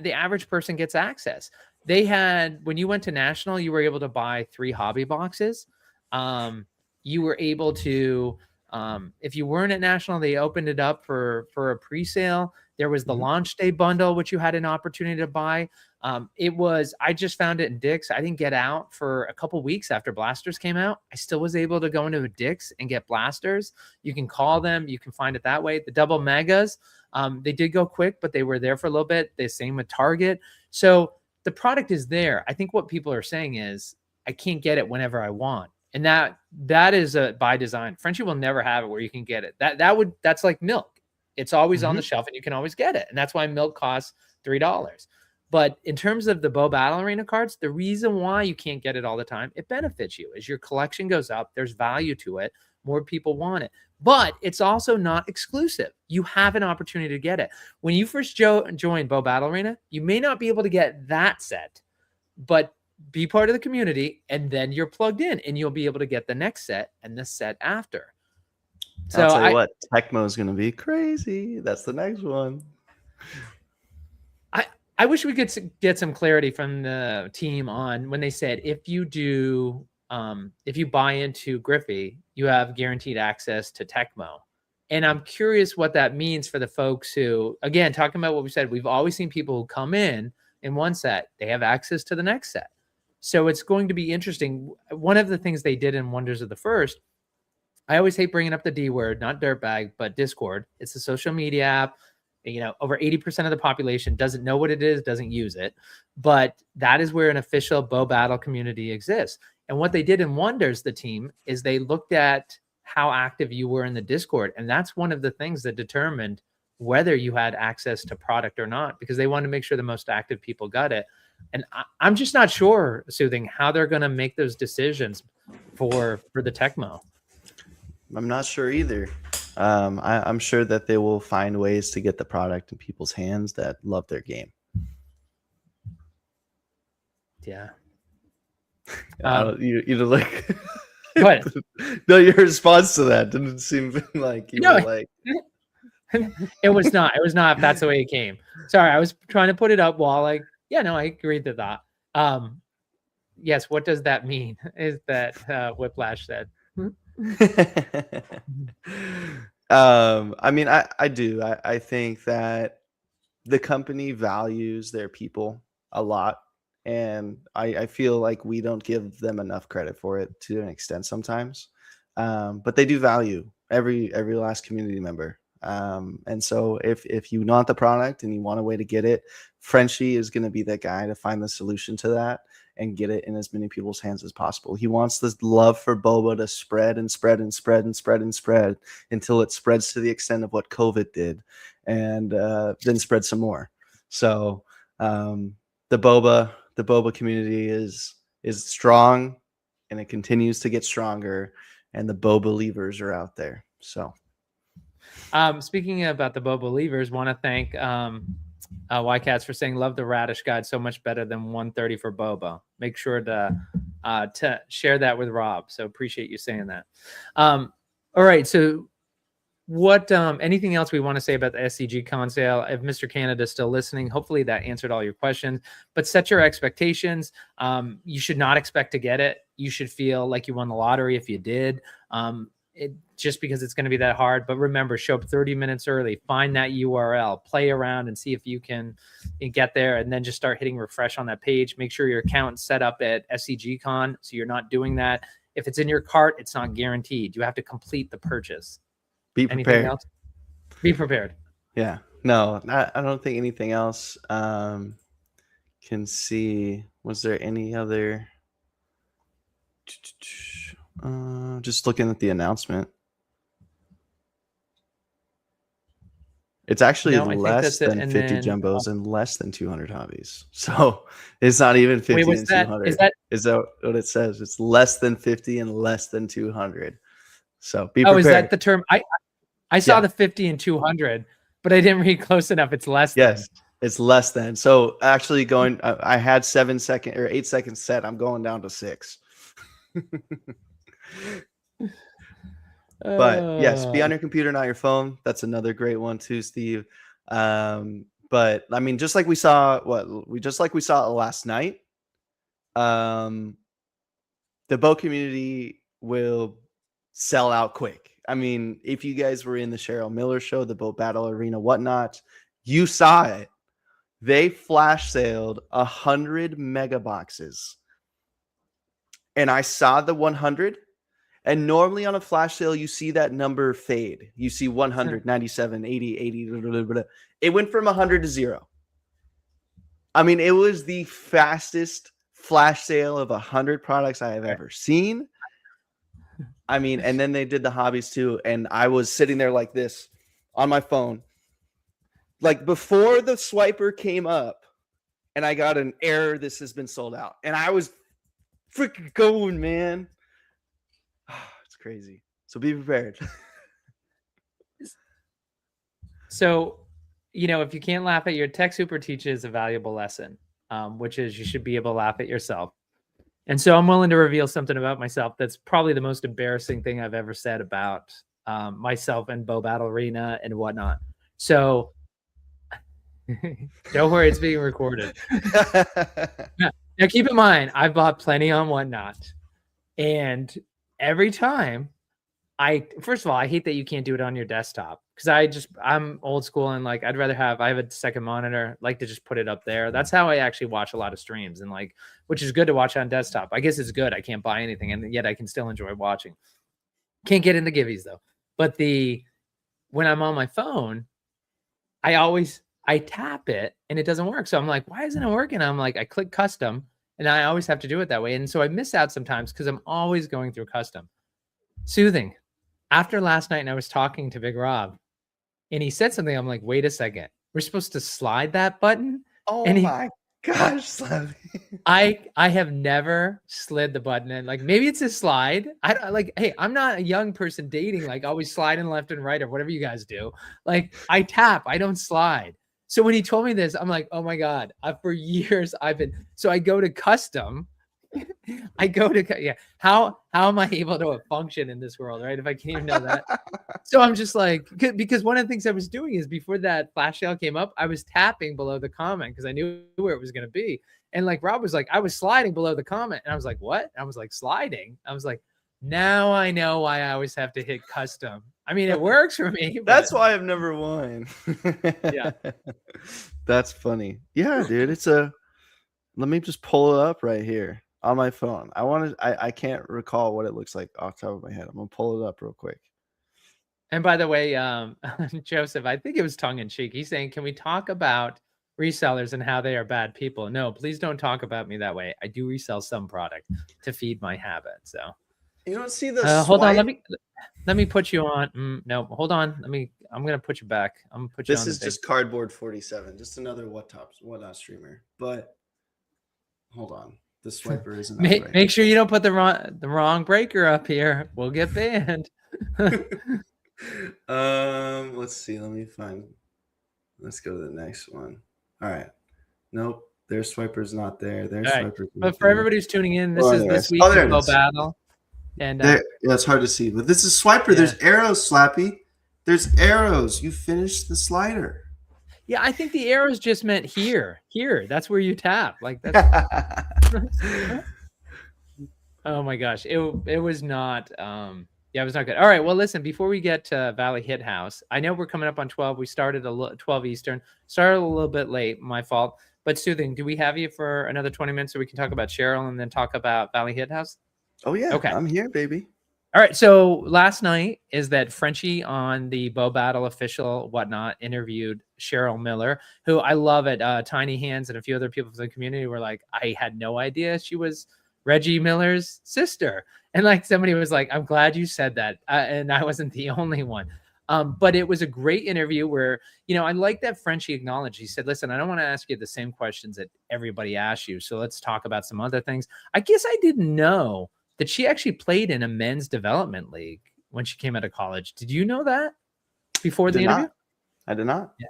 the average person gets access. When you went to National, you were able to buy 3 hobby boxes. You were able to, if you weren't at National, they opened it up for a pre-sale. There was the launch day bundle, which you had an opportunity to buy. I just found it in Dick's. I didn't get out for a couple weeks after Blasters came out. I still was able to go into a Dick's and get Blasters. You can call them. You can find it that way. The double megas, they did go quick, but they were there for a little bit. The same with Target. So the product is there. I think what people are saying is I can't get it whenever I want. And that is by design. Frenchie will never have it where you can get it. That's like milk. It's always on the shelf and you can always get it. And that's why milk costs $3. But in terms of the BoBA Battle Arena cards, the reason why you can't get it all the time, it benefits you. As your collection goes up, there's value to it. More people want it. But it's also not exclusive. You have an opportunity to get it. When you first join BoBA Battle Arena, you may not be able to get that set, but be part of the community, and then you're plugged in, and you'll be able to get the next set and the set after. So I'll tell you what, Tecmo is going to be crazy. That's the next one. I wish we could get some clarity from the team on when they said if you buy into Griffey, you have guaranteed access to Tecmo. And I'm curious what that means for the folks who, again, talking about what we said, we've always seen people who come in one set, they have access to the next set. So it's going to be interesting. One of the things they did in Wonders of the First, I always hate bringing up the D word, not dirtbag, but Discord. It's a social media app. Over 80% of the population doesn't know what it is, doesn't use it. But that is where an official BoBA Battle community exists. And what they did in Wonders, the team, is they looked at how active you were in the Discord. And that's one of the things that determined whether you had access to product or not, because they wanted to make sure the most active people got it. And I'm just not sure, Soothing, how they're going to make those decisions for the Tecmo. I'm not sure either. I'm sure that they will find ways to get the product in people's hands that love their game. Yeah. You like. What? No, your response to that didn't seem like you were like. It was not. It was not. If that's the way it came. Sorry, I was trying to put it up while I agreed to that. Yes. What does that mean? Is that Whiplash said? I mean, I do. I think that the company values their people a lot, and I feel like we don't give them enough credit for it to an extent sometimes. But they do value every last community member. And so if you want the product and you want a way to get it, Frenchie is going to be that guy to find the solution to that and get it in as many people's hands as possible. He wants this love for BoBA to spread and spread and spread and spread and spread until it spreads to the extent of what COVID did, and then spread some more. So the BoBA community is strong, and it continues to get stronger, and the BoBA believers are out there. So speaking about the BoBA believers, want to thank YCats for saying love the Radish guide so much better than 130 for BoBA. Make sure to to share that with Rob. So appreciate you saying that. All right. So what anything else we want to say about the SCG con sale? If Mr. Canada is still listening, hopefully that answered all your questions. But set your expectations. You should not expect to get it. You should feel like you won the lottery if you did. Just because it's going to be that hard. But remember, show up 30 minutes early, find that URL, play around and see if you can get there, and then just start hitting refresh on that page. Make sure your account's set up at SCG Con so you're not doing that. If it's in your cart, it's not guaranteed. You have to complete the purchase. Be prepared. Anything else? Be prepared. Yeah. No, I don't think anything else. Can see. Was there any other? Just looking at the announcement. It's actually less than 50 jumbos and less than 200 hobbies. So it's not even 50 and 200. Is that what it says? It's less than 50 and less than 200. So be prepared. Oh, is that the term? I saw the 50 and 200, but I didn't read close enough. It's less than. Yes, it's less than. So actually going, I had 7 seconds or 8 seconds set. I'm going down to 6. But yes, be on your computer, not your phone. That's another great one too, Steve. But I mean, just like we saw last night, the boat community will sell out quick. I mean, if you guys were in the Cheryl Miller show, the boat battle arena, whatnot, you saw it. They flash sailed 100 mega boxes, and I saw the 100. And normally on a flash sale, you see that number fade. You see 100, 97, 80, 80. Blah, blah, blah. It went from 100 to 0. I mean, it was the fastest flash sale of 100 products I have ever seen. I mean, and then they did the hobbies too. And I was sitting there like this on my phone. Like before the swiper came up and I got an error, this has been sold out. And I was freaking going, man. It's crazy. So be prepared. So, if you can't laugh at your tech super teaches a valuable lesson, which is you should be able to laugh at yourself. And so I'm willing to reveal something about myself that's probably the most embarrassing thing I've ever said about myself and Bow Battle Arena and whatnot. So don't worry, it's being recorded. Now keep in mind, I've bought plenty on whatnot. And every time first of all, I hate that you can't do it on your desktop because I'm old school and like I have a second monitor, like to just put it up there. That's how I actually watch a lot of streams, and like, which is good to watch on desktop. I guess it's good. I can't buy anything, and yet I can still enjoy watching. Can't get into givvies though. But when I'm on my phone, I tap it and it doesn't work. So I'm like, why isn't it working? I'm like, I click custom and I always have to do it that way. And so I miss out sometimes because I'm always going through custom. Soothing. After last night and I was talking to Big Rob and he said something, I'm like, wait a second. We're supposed to slide that button? Oh my gosh, Slavy. I have never slid the button in. Like maybe it's a slide. Hey, I'm not a young person dating, like always sliding left and right or whatever you guys do. Like I tap, I don't slide. So when he told me this, I'm like, oh my God, for years so I go to custom. How am I able to function in this world, right? If I can't even know that. So I'm just like, because one of the things I was doing is before that flash sale came up, I was tapping below the comment because I knew where it was going to be. And like Rob was like, I was sliding below the comment. And I was like, what? I was like, sliding. I was like, now I know why I always have to hit custom. I mean, it works for me. But... That's why I've never won. Yeah. That's funny. Yeah, dude. Let me just pull it up right here on my phone. I can't recall what it looks like off the top of my head. I'm going to pull it up real quick. And by the way, Joseph, I think it was tongue in cheek. He's saying, can we talk about resellers and how they are bad people? No, please don't talk about me that way. I do resell some product to feed my habit. So you don't see the hold on. Let me put you on. No, hold on. I'm going to put you back. I'm going to put you on. This is just Cardboard 47, just another whatnot streamer. But hold on. The swiper isn't make sure you don't put the wrong breaker up here. We'll get banned. Let's see. Let's go to the next one. All right. Nope. Their swiper's not there. Their All right. swiper's not But for there. everybody who's tuning in, this Oh, is there it this is. week's Oh, there it Bo is. Battle. And There, yeah, it's hard to see, but this is swiper. Yeah. There's arrows, Slappy. There's arrows. You finished the slider. yeah, I think the arrows just meant here. Here. That's where you tap. Like that's oh my gosh. It was not yeah, it was not good. All right. Well, listen, before we get to Valley Hit House, I know we're coming up on 12. We started 12 Eastern, started a little bit late, my fault. But Soothing, do we have you for another 20 minutes so we can talk about Cheryl and then talk about Valley Hit House? Oh yeah, Okay. I'm here, baby. All right. So last night is that Frenchie on the Bo Battle official whatnot interviewed Cheryl Miller, who I love it. Tiny Hands and a few other people from the community were like, I had no idea she was Reggie Miller's sister. And like somebody was like, I'm glad you said that. And I wasn't the only one. But it was a great interview where, you know, I like that Frenchie acknowledged. He said, listen, I don't want to ask you the same questions that everybody asks you. So let's talk about some other things. I guess I didn't know that she actually played in a men's development league when she came out of college. Did you know that before the interview? I did not. Yeah.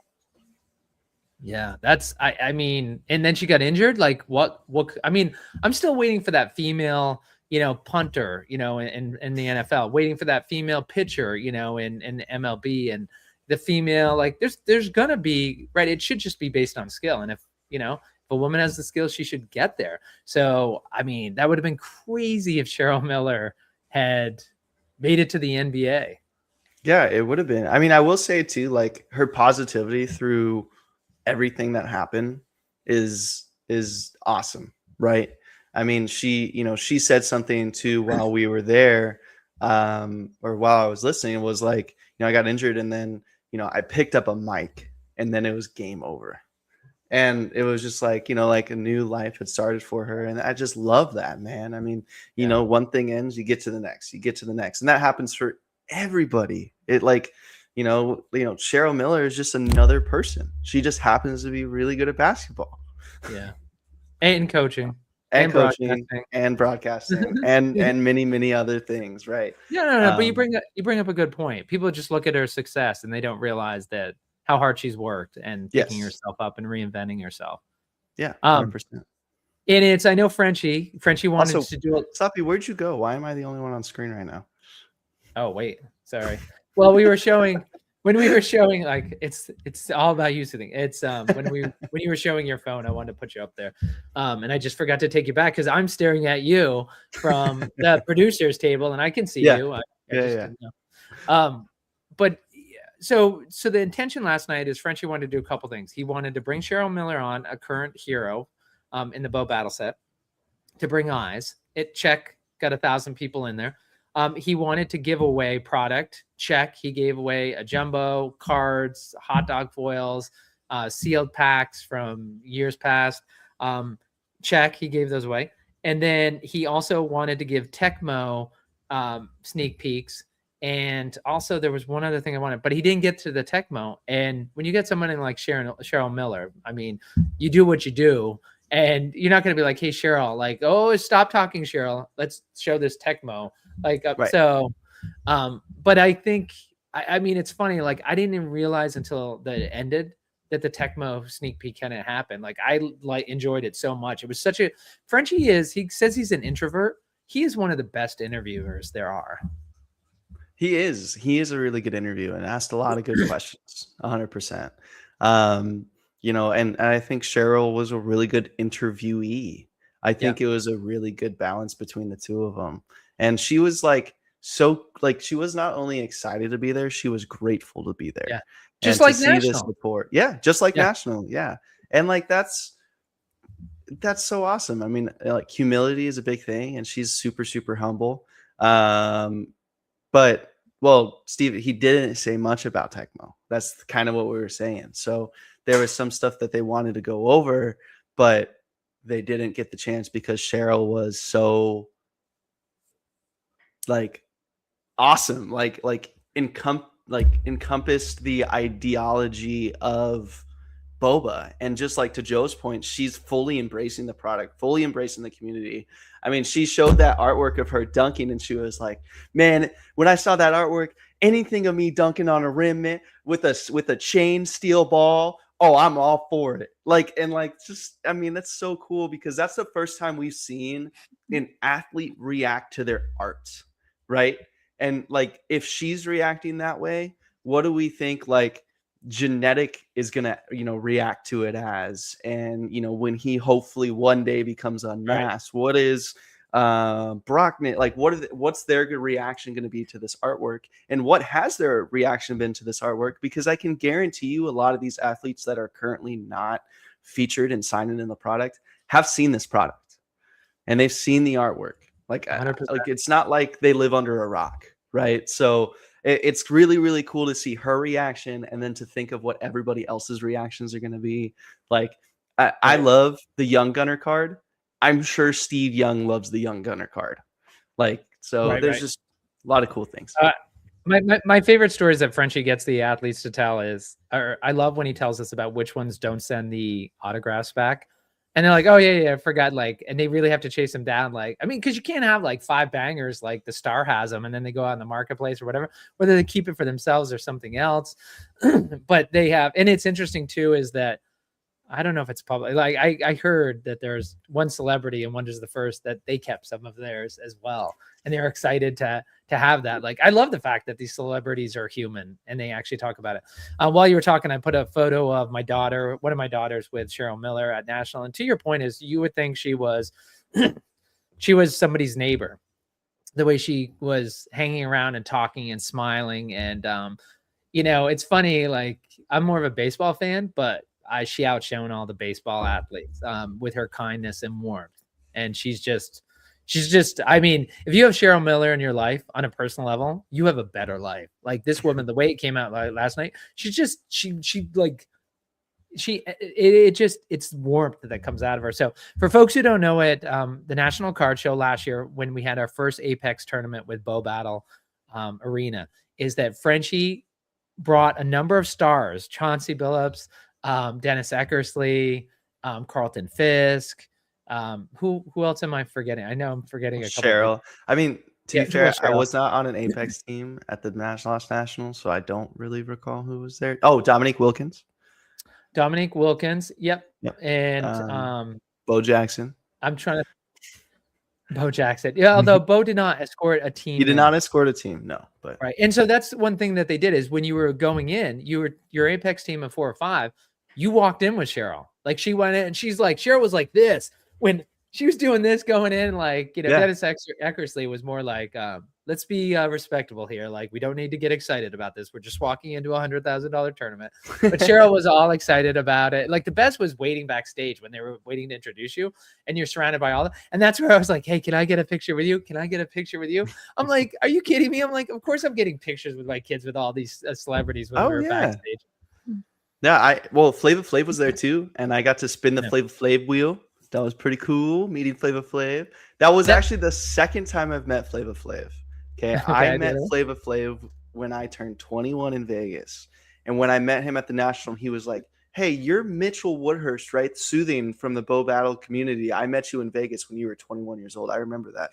Yeah, that's I mean, and then she got injured. Like what I mean, I'm still waiting for that female, you know, punter, you know, in the NFL, waiting for that female pitcher, you know, in MLB, and the female, like there's gonna be, right, it should just be based on skill. And if, you know, if a woman has the skills, she should get there. So I mean, that would have been crazy if Cheryl Miller had made it to the NBA. Yeah, it would have been. I mean, I will say too, like her positivity through everything that happened is awesome, right? I mean, she said something too while we were there, or while I was listening. It was like, I got injured, and then I picked up a mic, and then it was game over, and it was just like like a new life had started for her, and I just love that, man. I mean, one thing ends, you get to the next, and that happens for everybody. It like. Cheryl Miller is just another person. She just happens to be really good at basketball. Yeah. And coaching. And coaching and broadcasting and many other things, right? No, but you bring up a good point. People just look at her success and they don't realize that how hard she's worked and picking herself up and reinventing herself. Yeah, 100%. And it's, I know Frenchie wanted also, to do it. Sloppy, where'd you go? Why am I the only one on screen right now? Oh, wait, sorry. Well, when we were showing, like it's all about you, Soothing. It's when you were showing your phone, I wanted to put you up there, and I just forgot to take you back because I'm staring at you from the producer's table, and I can see you. But so the intention last night is Frenchie wanted to do a couple things. He wanted to bring Cheryl Miller on, a current hero, in the Bo Battle set, to bring eyes. Check, got 1,000 people in there. He wanted to give away product. Check. He gave away a jumbo, cards, hot dog foils, sealed packs from years past. Check. He gave those away. And then he also wanted to give Tecmo sneak peeks. And also there was one other thing I wanted, but he didn't get to the Tecmo. And when you get someone like Cheryl Miller, I mean, you do what you do. And you're not going to be like, hey, Cheryl, like, oh, stop talking, Cheryl. Let's show this Tecmo. Like, right. So, but I think, I mean, it's funny. Like, I didn't even realize until that it ended that the Tecmo sneak peek kind of happened. Like, I enjoyed it so much. It was such a, Frenchie he says he's an introvert. He is one of the best interviewers there are. He is a really good interviewer and asked a lot of good questions, 100%. And I think Cheryl was a really good interviewee. I think it was a really good balance between the two of them. And she was she was not only excited to be there, she was grateful to be there. Yeah. Just like see National. This support. Yeah, just like National. Yeah. And like that's so awesome. I mean, like humility is a big thing, and she's super, super humble. But Steve, he didn't say much about Tecmo. That's kind of what we were saying. So there was some stuff that they wanted to go over, but they didn't get the chance because Cheryl was so awesome, encompassed the ideology of BoBA. And just like to Joe's point, she's fully embracing the product, fully embracing the community. I mean, she showed that artwork of her dunking, and she was like, man, when I saw that artwork, anything of me dunking on a rim with a chain steel ball oh, I'm all for it. Like, and like, just, I mean, that's so cool because that's the first time we've seen an athlete react to their art, right? And like, if she's reacting that way, what do we think like genetic is gonna, react to it as? And when he hopefully one day becomes unmasked, what is Brockman, like what's their good reaction going to be to this artwork, and what has their reaction been to this artwork? Because I can guarantee you a lot of these athletes that are currently not featured and signed in the product have seen this product and they've seen the artwork. Like 100%. like it's not like they live under a rock, right? So it's really, really cool to see her reaction and then to think of what everybody else's reactions are going to be. Like I love the Young Gunner card. I'm sure Steve Young loves the Young Gunner card. Like, so there's just a lot of cool things. My favorite stories that Frenchie gets the athletes to tell is, or I love when he tells us about which ones don't send the autographs back. And they're like, oh yeah, I forgot. Like, and they really have to chase them down. Like, I mean, because you can't have like 5 bangers like the Star has them, and then they go out in the marketplace or whatever, whether they keep it for themselves or something else. But they have, and it's interesting too, is that I don't know if it's public. Like I heard that there's one celebrity, and Wonder's the first, that they kept some of theirs as well, and they're excited to have that. Like, I love the fact that these celebrities are human and they actually talk about it. While you were talking, I put a photo of my daughter, one of my daughters, with Cheryl Miller at National. And to your point is, you would think she was she was somebody's neighbor, the way she was hanging around and talking and smiling. And it's funny. Like, I'm more of a baseball fan, but she outshone all the baseball athletes with her kindness and warmth. And she's just, I mean, if you have Cheryl Miller in your life on a personal level, you have a better life. Like, this woman, the way it came out last night, it's warmth that comes out of her. So for folks who don't know it, the National Card Show last year, when we had our first Apex tournament with Bo Battle Arena, is that Frenchie brought a number of stars, Chauncey Billups, Dennis Eckersley, Carlton Fisk. Who else am I forgetting? I know I'm forgetting a couple. Cheryl. I mean, to be fair, I was not on an Apex team at the last national, so I don't really recall who was there. Oh, Dominique Wilkins. Yep. And Bo Jackson. I'm trying to. Bo Jackson. Yeah, although Bo did not escort a team. He did not escort a team, no. But right. And so that's one thing that they did, is when you were going in, your Apex team of 4 or 5, you walked in with Cheryl. Like, she went in and she's like, Cheryl was like this when she was doing this going in, like, Dennis Eckersley was more like, let's be respectable here. Like, we don't need to get excited about this. We're just walking into $100,000 tournament. But Cheryl was all excited about it. Like, the best was waiting backstage when they were waiting to introduce you, and you're surrounded by all that. And that's where I was like, hey, can I get a picture with you? Can I get a picture with you? I'm like, are you kidding me? I'm like, of course I'm getting pictures with my kids with all these celebrities when we're backstage. Yeah, Flava Flav was there too, and I got to spin the Flava Flav wheel. That was pretty cool, meeting Flava Flav. That was actually the second time I've met Flava Flav. Okay, I met Flava Flav when I turned 21 in Vegas. And when I met him at the National, he was like, hey, you're Mitchell Woodhurst, right? Soothing from the Bo Battle community. I met you in Vegas when you were 21 years old. I remember that.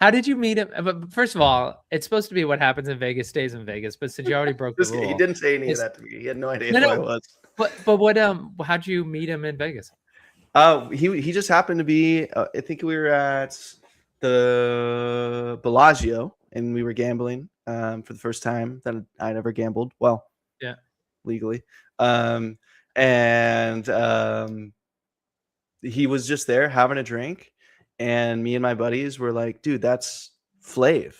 How did you meet him? But first of all, it's supposed to be what happens in Vegas stays in Vegas. But since you already broke the rule, he didn't say any of that to me. He had no idea who I was. But what? How'd you meet him in Vegas? He just happened to be. I think we were at the Bellagio, and we were gambling for the first time that I'd ever gambled. Well, yeah, legally. He was just there having a drink. And me and my buddies were like, dude, that's Flav.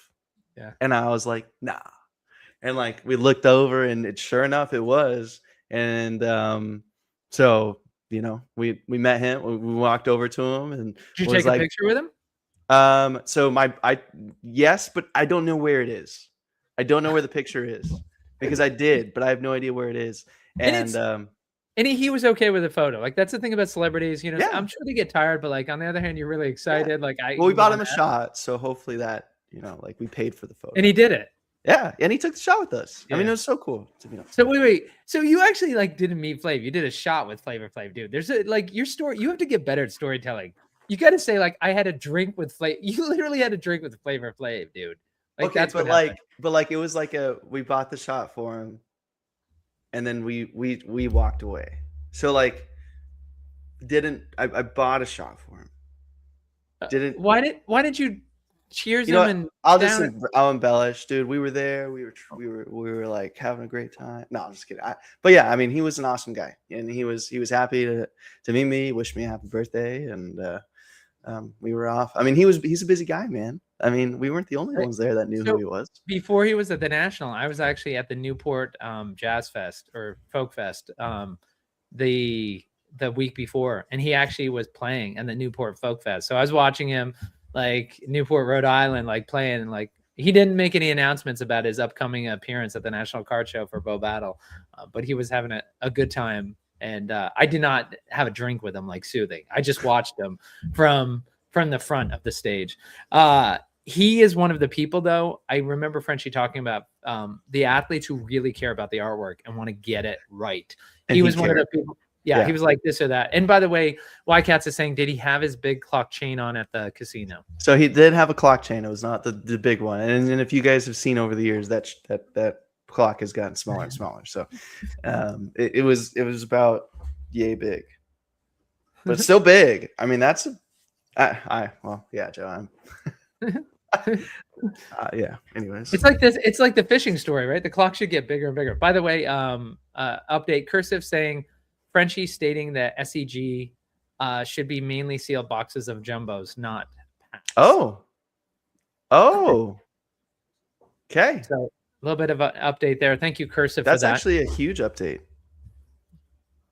Yeah. And I was like, nah. And like, we looked over, and sure enough, it was. And so, we met him. We walked over to him, and did you take a picture with him? Yes, but I don't know where it is. I don't know where the picture is, because I did, but I have no idea where it is. And he was okay with the photo. Like, that's the thing about celebrities, I'm sure they get tired, but like, on the other hand, you're really excited. Like, we bought him a shot, so hopefully that, like, we paid for the photo. And he did it. Yeah, and he took the shot with us. Yeah. I mean, it was so cool. So wait. So you actually didn't meet Flav. You did a shot with Flavor Flav, dude. There's your story. You have to get better at storytelling. You got to say, like, I had a drink with Flav. You literally had a drink with Flavor Flav, dude. Like, okay, that's but it was like we bought the shot for him. and then we walked away. So like, I bought a shot for him. Why did you cheers You know him what? and I'll embellish, dude. We were there. We were like having a great time. No, I'm just kidding. But yeah, I mean, he was an awesome guy, and he was happy to meet me, wish me a happy birthday, and we were off. I mean, he's a busy guy, man. I mean, we weren't the only ones there that knew who he was. Before he was at the National, I was actually at the Newport Jazz Fest or Folk Fest the week before, and he actually was playing in the Newport Folk Fest. So I was watching him like Newport, Rhode Island, like playing, and like he didn't make any announcements about his upcoming appearance at the National Card Show for Bo Battle, but he was having a good time. And I did not have a drink with him like Soothing. I just watched him from the front of the stage. He is one of the people, though. I remember Frenchie talking about the athletes who really care about the artwork and want to get it right. He was one of the people. Yeah, he was like this or that. And by the way, Cats is saying, did he have his big clock chain on at the casino? So he did have a clock chain. It was not the big one. And if you guys have seen over the years, that clock has gotten smaller and smaller. So it was about yay big, but still big. I mean, that's yeah, Joe. Yeah. Anyways, it's like this. It's like the fishing story, right? The clock should get bigger and bigger. By the way, update cursive saying Frenchie stating that SCG should be mainly sealed boxes of jumbos, not packs. Oh. Okay. So a little bit of an update there. Thank you, cursive. That's for that. actually a huge update.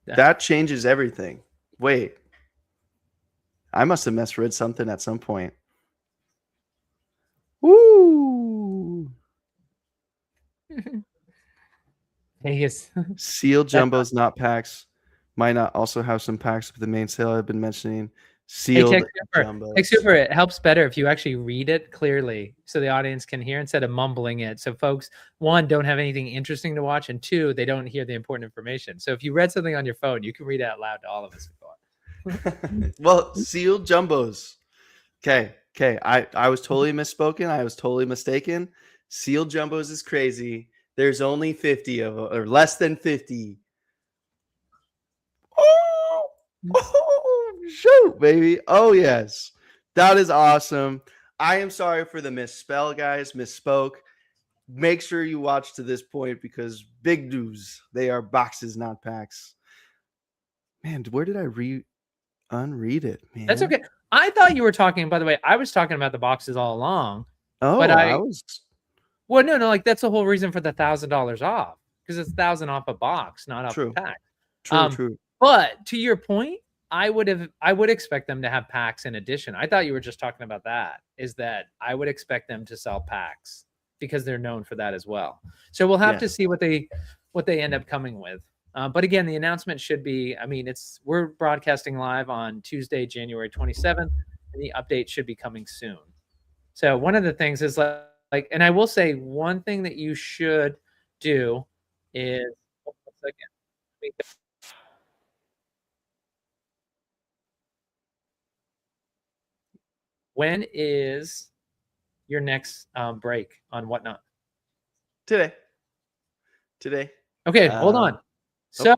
That changes everything. Wait, I must have misread something at some point. Woo! Yes. Sealed jumbos, not packs. Might not also have some packs with the main sale I've been mentioning. Sealed jumbos. Hey, Super, it helps better if you actually read it clearly so the audience can hear instead of mumbling it. So folks, one, don't have anything interesting to watch, and two, they don't hear the important information. So if you read something on your phone, you can read it out loud to all of us. Well, sealed jumbos. Okay. I was totally misspoken. I was totally mistaken. Sealed jumbos is crazy. There's only 50 of them, or less than 50. Oh, shoot, baby. Oh, yes. That is awesome. I am sorry for the misspell, guys. Misspoke. Make sure you watch to this point because big news. They are boxes, not packs. Man, where did I unread it, man? That's okay. I thought you were talking, by the way, I was talking about the boxes all along. Oh, but I was. Well, no, like that's the whole reason for the $1,000 off because it's $1,000 off a box, not off a pack. True. But to your point, I would expect them to have packs in addition. I thought you were just talking about that. Is that I would expect them to sell packs because they're known for that as well. So we'll have to see what they end up coming with. But again, the announcement should be. I mean, we're broadcasting live on Tuesday, January 27th, and the update should be coming soon. So one of the things is like, and I will say one thing that you should do is. When is your next break on Whatnot? Today. Okay, hold on. So all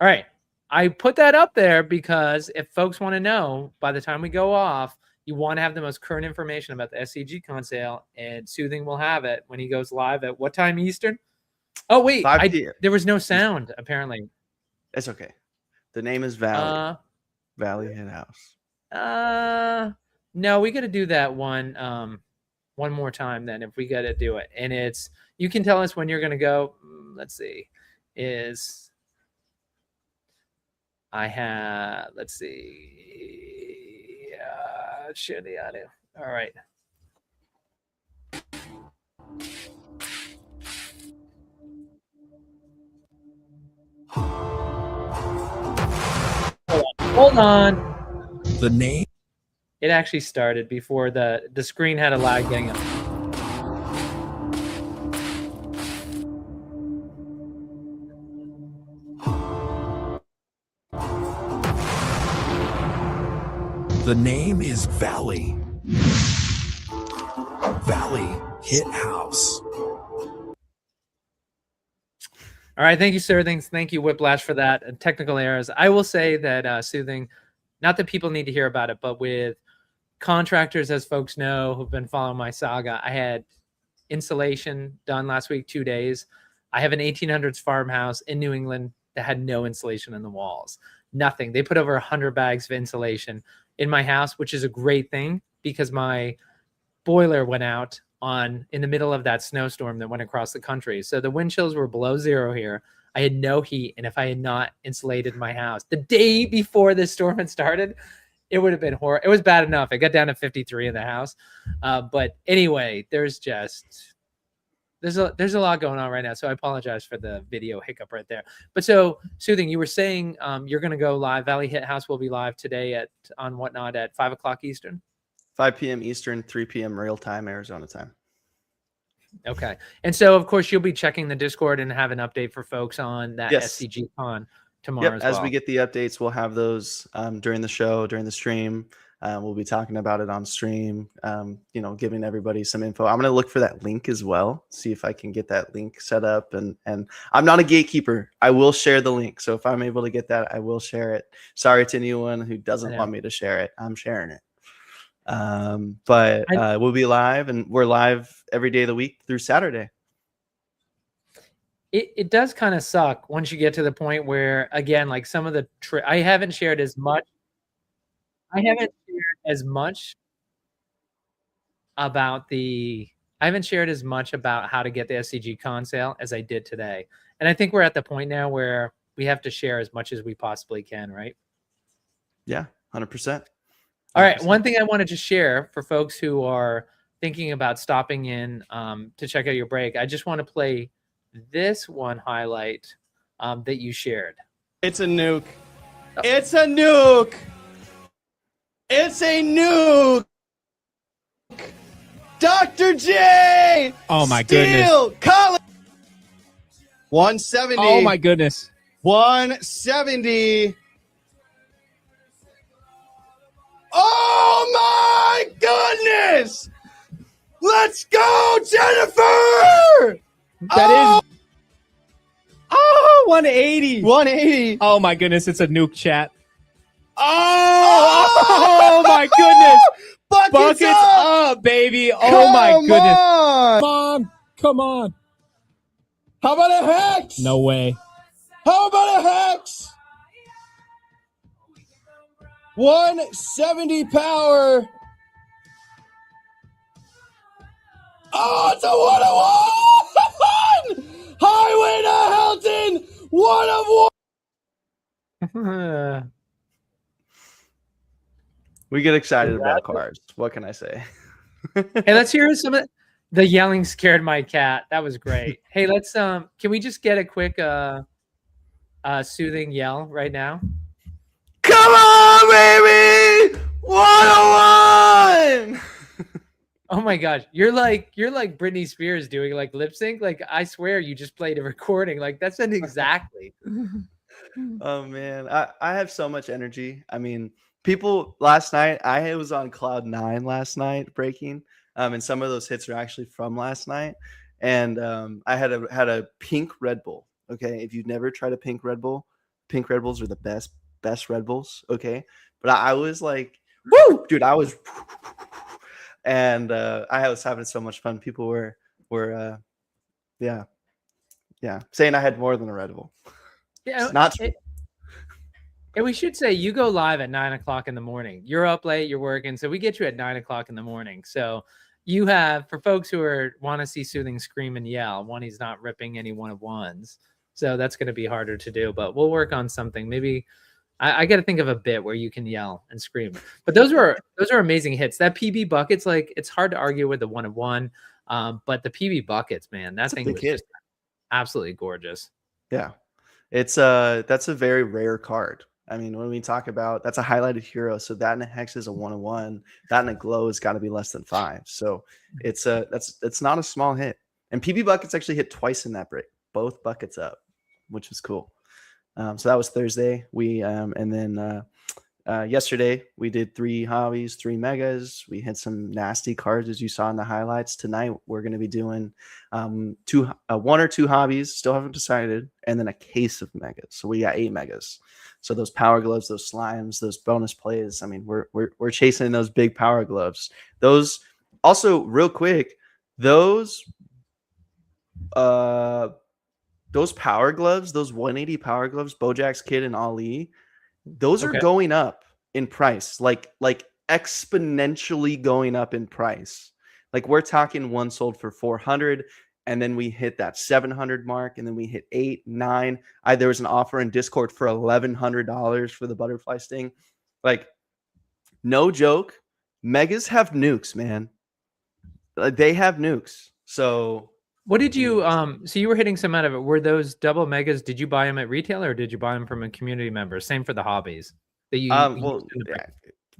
right. I put that up there because if folks want to know, by the time we go off, you want to have the most current information about the SCG con sale, and Soothing will have it when he goes live at what time Eastern? Oh, wait. There was no sound, apparently. It's okay. The name is Valley. Valley Head House. No, we got to do that one more time then if we got to do it. And you can tell us when you're going to go. Let's see. Let's see. Share the audio. All right. Hold on. The name? It actually started before the screen had a lag getting up. The name is Valley. Valley Hit House. All right, thank you, sir. Thank you, Whiplash, for that. Technical errors. I will say that Soothing, not that people need to hear about it, but with contractors, as folks know, who've been following my saga, I had insulation done last week, 2 days. I have an 1800s farmhouse in New England that had no insulation in the walls. Nothing. They put over 100 bags of insulation in my house, which is a great thing because my boiler went out in the middle of that snowstorm that went across the country. So the wind chills were below zero here. I had no heat. And if I had not insulated my house the day before this storm had started, it would have been horrible. It was bad enough. It got down to 53 in the house. But anyway, there's a lot going on right now. So I apologize for the video hiccup right there. But so Soothing, you were saying you're going to go live. Valley Hit House will be live today on Whatnot at 5 o'clock Eastern. 5 p.m. Eastern, 3 p.m. real time, Arizona time. Okay. And so, of course, you'll be checking the Discord and have an update for folks on that SCG Con tomorrow as well. As we get the updates, we'll have those during the show, during the stream. We'll be talking about it on stream, giving everybody some info. I'm going to look for that link as well, see if I can get that link set up. And I'm not a gatekeeper. I will share the link. So if I'm able to get that, I will share it. Sorry to anyone who doesn't want me to share it. I'm sharing it. But we'll be live, and we're live every day of the week through Saturday. It does kind of suck once you get to the point where, again, like some of the I haven't shared as much. I haven't shared as much about how to get the SCG con sale as I did today. And I think we're at the point now where we have to share as much as we possibly can, right? Yeah, 100%. All right. One thing I wanted to share for folks who are thinking about stopping in to check out your break, I just want to play this one highlight that you shared. It's a nuke. It's a nuke. It's a nuke. Dr. J. Oh my Steel College. 170. Oh my goodness. 170. Oh my goodness. Let's go, Jennifer. That is 180. 180. Oh my goodness, it's a nuke chat. Oh, my goodness. Buckets up, baby. Oh my goodness. Come on. How about a hex? No way. How about a hex? 170 power. Oh, it's a 101. Highway to Helton. 1 of 1. We get excited about cars. What can I say? Hey, let's hear some of the yelling scared my cat. That was great. Hey, let's can we just get a quick soothing yell right now? Come on, baby! 101! Oh my gosh, you're like Britney Spears doing like lip sync. Like I swear you just played a recording. Like that's an exactly. Oh man, I have so much energy. I mean, people last night, I was on cloud 9 last night breaking, and some of those hits are actually from last night. And I had a pink Red Bull. Okay, if you've never tried a pink Red Bull, pink Red Bulls are the best Red Bulls. Okay, but I was like, woo, dude, I was. And I was having so much fun. People were saying I had more than a Red Bull. Yeah, it's not true. And we should say you go live at 9 o'clock in the morning. You're up late, you're working, so we get you at 9 o'clock in the morning. So you have, for folks who want to see Soothing scream and yell, one, he's not ripping any 1 of 1s, so that's going to be harder to do. But we'll work on something. Maybe I got to think of a bit where you can yell and scream. But those are amazing hits. That PB buckets, like it's hard to argue with the 1 of 1, but the PB buckets, man, that thing was just absolutely gorgeous. Yeah, that's a very rare card. I mean, when we talk about that's a highlighted hero, so that in a hex is a 1 of 1. That in a glow has got to be less than 5. So it's not a small hit. And PB buckets actually hit twice in that break, both buckets up, which is cool. So that was Thursday. We and then Yesterday we did 3 hobbies, 3 megas. We had some nasty cards as you saw in the highlights. Tonight we're going to be doing 1 or 2 hobbies, still haven't decided, and then a case of megas. So we got 8 megas. So those power gloves, those slimes, those bonus plays. I mean, we're chasing those big power gloves. Those also real quick, those power gloves, those 180 power gloves, Bojack's Kid and Ali, those are going up in price, like exponentially going up in price. Like we're talking one sold for 400, and then we hit that 700 mark, and then we hit 8, 9. There was an offer in Discord for $1,100 for the butterfly sting. Like, no joke, megas have nukes, man. They have nukes. So what did you so you were hitting some out of it. Were those double megas, did you buy them at retail or did you buy them from a community member? Same for the hobbies that you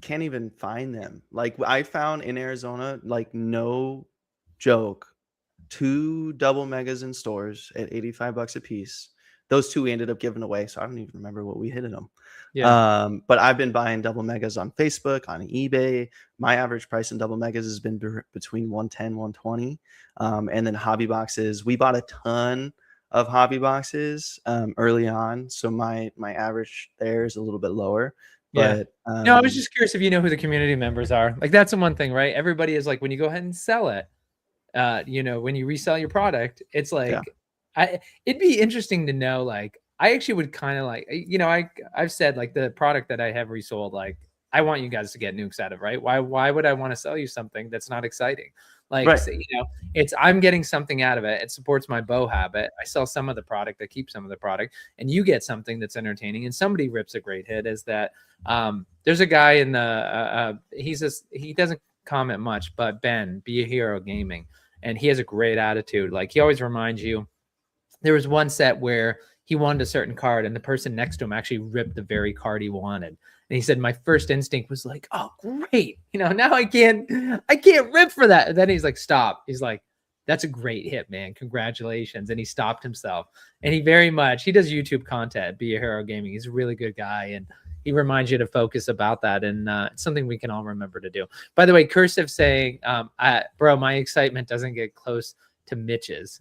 can't even find them. Like I found in Arizona, like no joke, 2 double megas in stores at $85 a piece. Those 2 we ended up giving away, so I don't even remember what we hit in them. Yeah. But I've been buying double megas on Facebook, on eBay. My average price in double megas has been between 110, 120. And then hobby boxes. We bought a ton of hobby boxes early on, so my average there is a little bit lower. Yeah. But no, I was just curious if you know who the community members are. Like that's the one thing, right? Everybody is like, when you go ahead and sell it, when you resell your product, it's like it'd be interesting to know. Like I actually would kind of like, I've said like the product that I have resold, like I want you guys to get nukes out of, right? Why would I want to sell you something that's not exciting? Like, it's I'm getting something out of it. It supports my bow habit. I sell some of the product, I keep some of the product, and you get something that's entertaining. And somebody rips a great hit. Is that there's a guy in the he doesn't comment much, but Ben, Be a Hero Gaming, and he has a great attitude. Like he always reminds you. There was one set where he wanted a certain card, and the person next to him actually ripped the very card he wanted. And he said, my first instinct was like, oh, great. Now I can't rip for that. And then he's like, stop. He's like, that's a great hit, man. Congratulations. And he stopped himself. And he does YouTube content, Be a Hero Gaming. He's a really good guy. And he reminds you to focus about that. And it's something we can all remember to do. By the way, Cursive saying, bro, my excitement doesn't get close to Mitch's.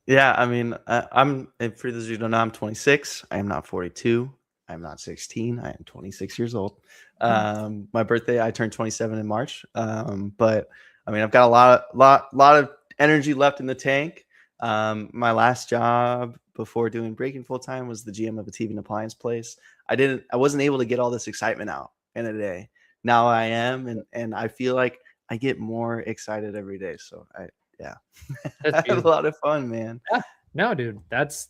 Yeah, I mean, for those of you who don't know, I'm 26. I am not 42. I'm not 16. I am 26 years old. My birthday, I turned 27 in March. But I mean, I've got a lot of energy left in the tank. My last job before doing breaking full time was the GM of a TV and appliance place. I wasn't able to get all this excitement out in a day. Now I am, and I feel like I get more excited every day. So I have a lot of fun, man. Yeah. No, dude, that's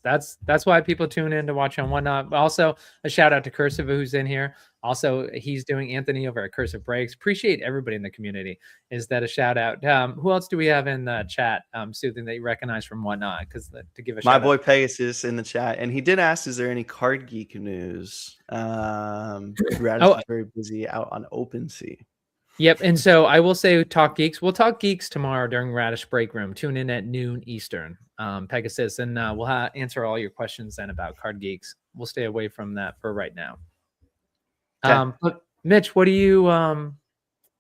why people tune in to watch on Whatnot. Also, a shout out to Cursive who's in here. Also, he's doing Anthony over at Cursive Breaks. Appreciate everybody in the community. Is that a shout out? Who else do we have in the chat? Soothing that you recognize from Whatnot? Because to give a shout my boy out. Pegasus in the chat, and he did ask, "Is there any card geek news?" Radish is very busy out on OpenSea. Yep. And so I will say Talk Geeks. We'll talk geeks tomorrow during Radish Break Room. Tune in at noon Eastern, Pegasus, and we'll answer all your questions then about card geeks. We'll stay away from that for right now. But Mitch, what do you,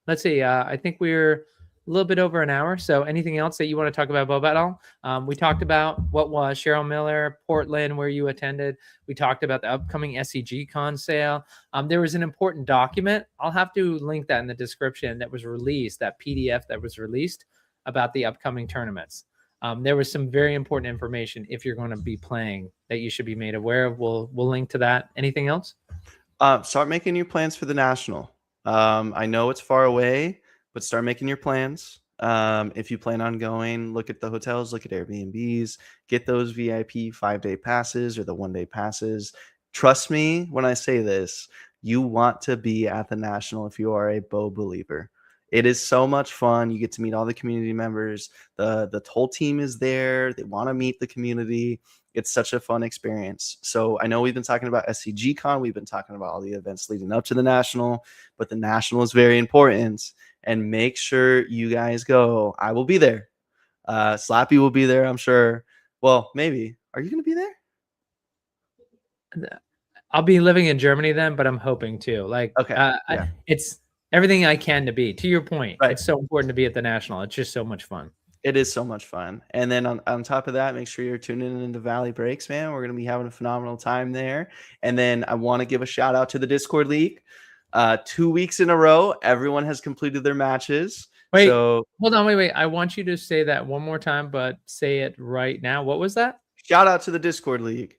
let's see, I think we're a little bit over an hour. So anything else that you want to talk about BoBA at all? We talked about what was Cheryl Miller, Portland, where you attended. We talked about the upcoming SCG Con sale. There was an important document. I'll have to link that in the description that was released, that PDF that was released about the upcoming tournaments. There was some very important information if you're going to be playing that you should be made aware of. We'll link to that. Anything else? Start making your plans for the National. I know it's far away, but start making your plans. If you plan on going, look at the hotels, look at Airbnbs, get those VIP 5-day passes or the 1-day passes. Trust me when I say this, you want to be at the National if you are a Bo believer. It is so much fun. You get to meet all the community members. The whole team is there. They want to meet the community. It's such a fun experience. So I know we've been talking about SCG Con. We've been talking about all the events leading up to the National, but the National is very important. And make sure you guys go. I will be there. Slappy will be there, I'm sure. Well, maybe. Are you going to be there? I'll be living in Germany then, but I'm hoping to. Like, Okay, yeah. it's everything I can to be. To your point, Right. it's so important to be at the National. It's just so much fun. It is so much fun. And then on top of that, make sure you're tuning into Valley Breaks, man. We're going to be having a phenomenal time there. And then I want to give a shout out to the Discord League. 2 weeks in a row, everyone has completed their matches. Wait, So hold on, wait. I want you to say that one more time, but say it right now. What was that? shout out to the Discord League.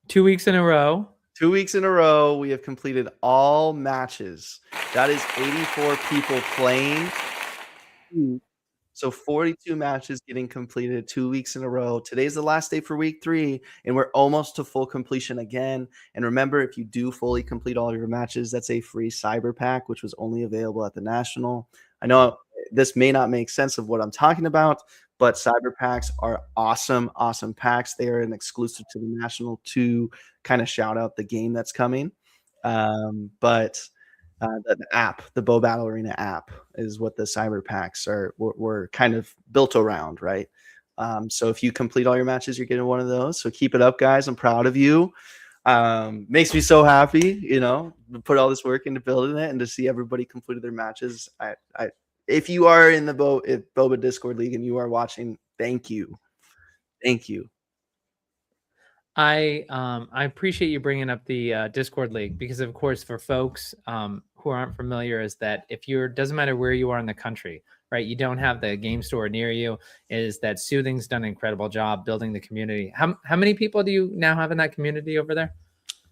2 weeks in a row. 2 weeks in a row, we have completed all matches. That is 84 people playing. So 42 matches getting completed 2 weeks in a row. Today's the last day for week 3, and we're almost to full completion again. And remember, if you do fully complete all your matches, that's a free cyber pack, which was only available at the National. I know this may not make sense of what I'm talking about, but cyber packs are awesome, awesome packs. They are an exclusive to the National to kind of shout out the game that's coming. The app, the Bo Battle Arena app, is what the cyber packs were kind of built around, right? So if you complete all your matches, you're getting one of those. So keep it up, guys. I'm proud of you. Makes me so happy, to put all this work into building it and to see everybody completed their matches. If you are in the BoBA Discord League and you are watching, thank you. I appreciate you bringing up the Discord League because, of course, for folks who aren't familiar, is that if doesn't matter where you are in the country, right? You don't have the game store near you. Is that Soothing's done an incredible job building the community? How many people do you now have in that community over there?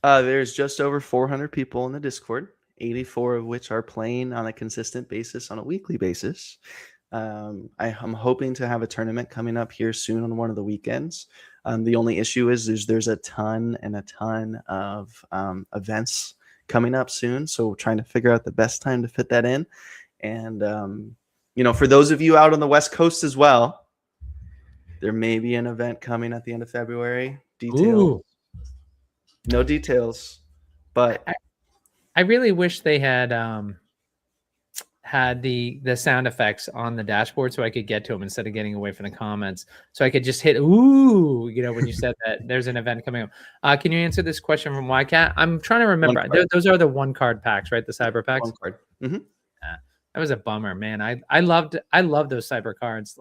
There's just over 400 people in the Discord, 84 of which are playing on a consistent basis on a weekly basis. I'm hoping to have a tournament coming up here soon on one of the weekends. The only issue is there's a ton of events coming up soon, so we're trying to figure out the best time to fit that in. And for those of you out on the West Coast as well, there may be an event coming at the end of February. No details, but I really wish they had the sound effects on the dashboard so I could get to them instead of getting away from the comments. So I could just hit ooh, when you said that there's an event coming up. Can you answer this question from YCat? I'm trying to remember. Those are the 1-card packs, right? The cyber packs. 1 card. Mm-hmm. That was a bummer, man. I loved those cyber cards.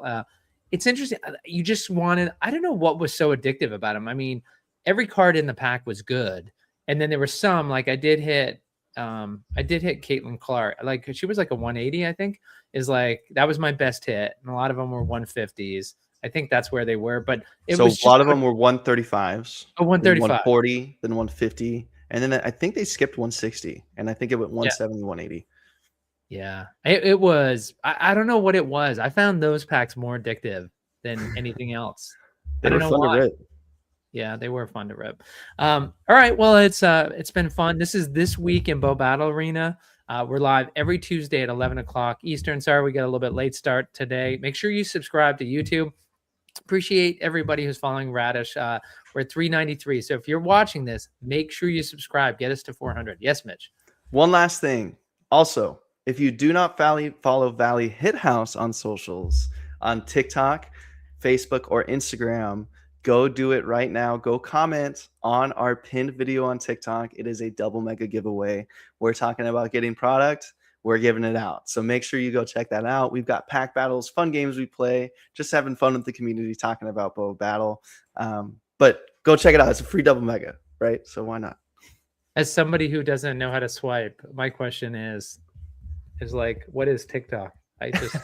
It's interesting. You just wanted. I don't know what was so addictive about them. I mean, every card in the pack was good, and then there were some like I did hit Caitlin Clark. Like she was like a 180, I think, is like that was my best hit. And a lot of them were 150s. I think that's where they were. But it was a lot of them were 135s. Oh, 135. 140, then 150. And then I think they skipped 160. And I think it went 170, 180. Yeah. It was I don't know what it was. I found those packs more addictive than anything else. They were fun to rip. Yeah, they were fun to rip. All right, well, it's been fun. This is This Week in Bo Battle Arena. We're live every Tuesday at 11 o'clock Eastern. Sorry, we got a little bit late start today. Make sure you subscribe to YouTube. Appreciate everybody who's following Radish. We're at 393. So if you're watching this, make sure you subscribe. Get us to 400. Yes, Mitch. One last thing. Also, if you do not follow Valley Hit House on socials, on TikTok, Facebook, or Instagram, go do it right now. Go comment on our pinned video on TikTok. It is a double mega giveaway. We're talking about getting product. We're giving it out. So make sure you go check that out. We've got pack battles, fun games we play, just having fun with the community, talking about BoBA Battle. But go check it out. It's a free double mega, right? So why not? As somebody who doesn't know how to swipe, my question is like, what is TikTok? I just...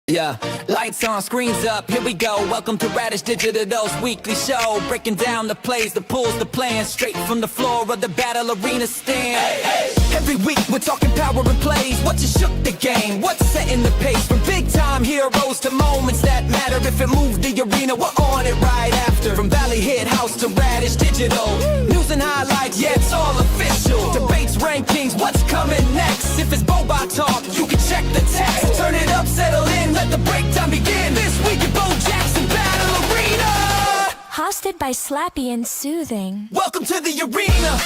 Yeah, lights on, screens up, here we go. Welcome to Radish Digital's weekly show. Breaking down the plays, the pulls, the plans, straight from the floor of the battle arena stand. Hey, hey. Every week we're talking power and plays. What just shook the game? What's setting the pace? From big time heroes to moments that matter. If it moved the arena, we're on it right after. From Valley Hit House to Radish Digital. News and highlights, yeah, it's all official. Debates, rankings, what's coming next? If it's BoBA talk, you can check the text. Turn it up, settle in. Let the breakdown begin. This week in Bo Jackson Battle Arena. Hosted by Slappy and Soothing. Welcome to the arena.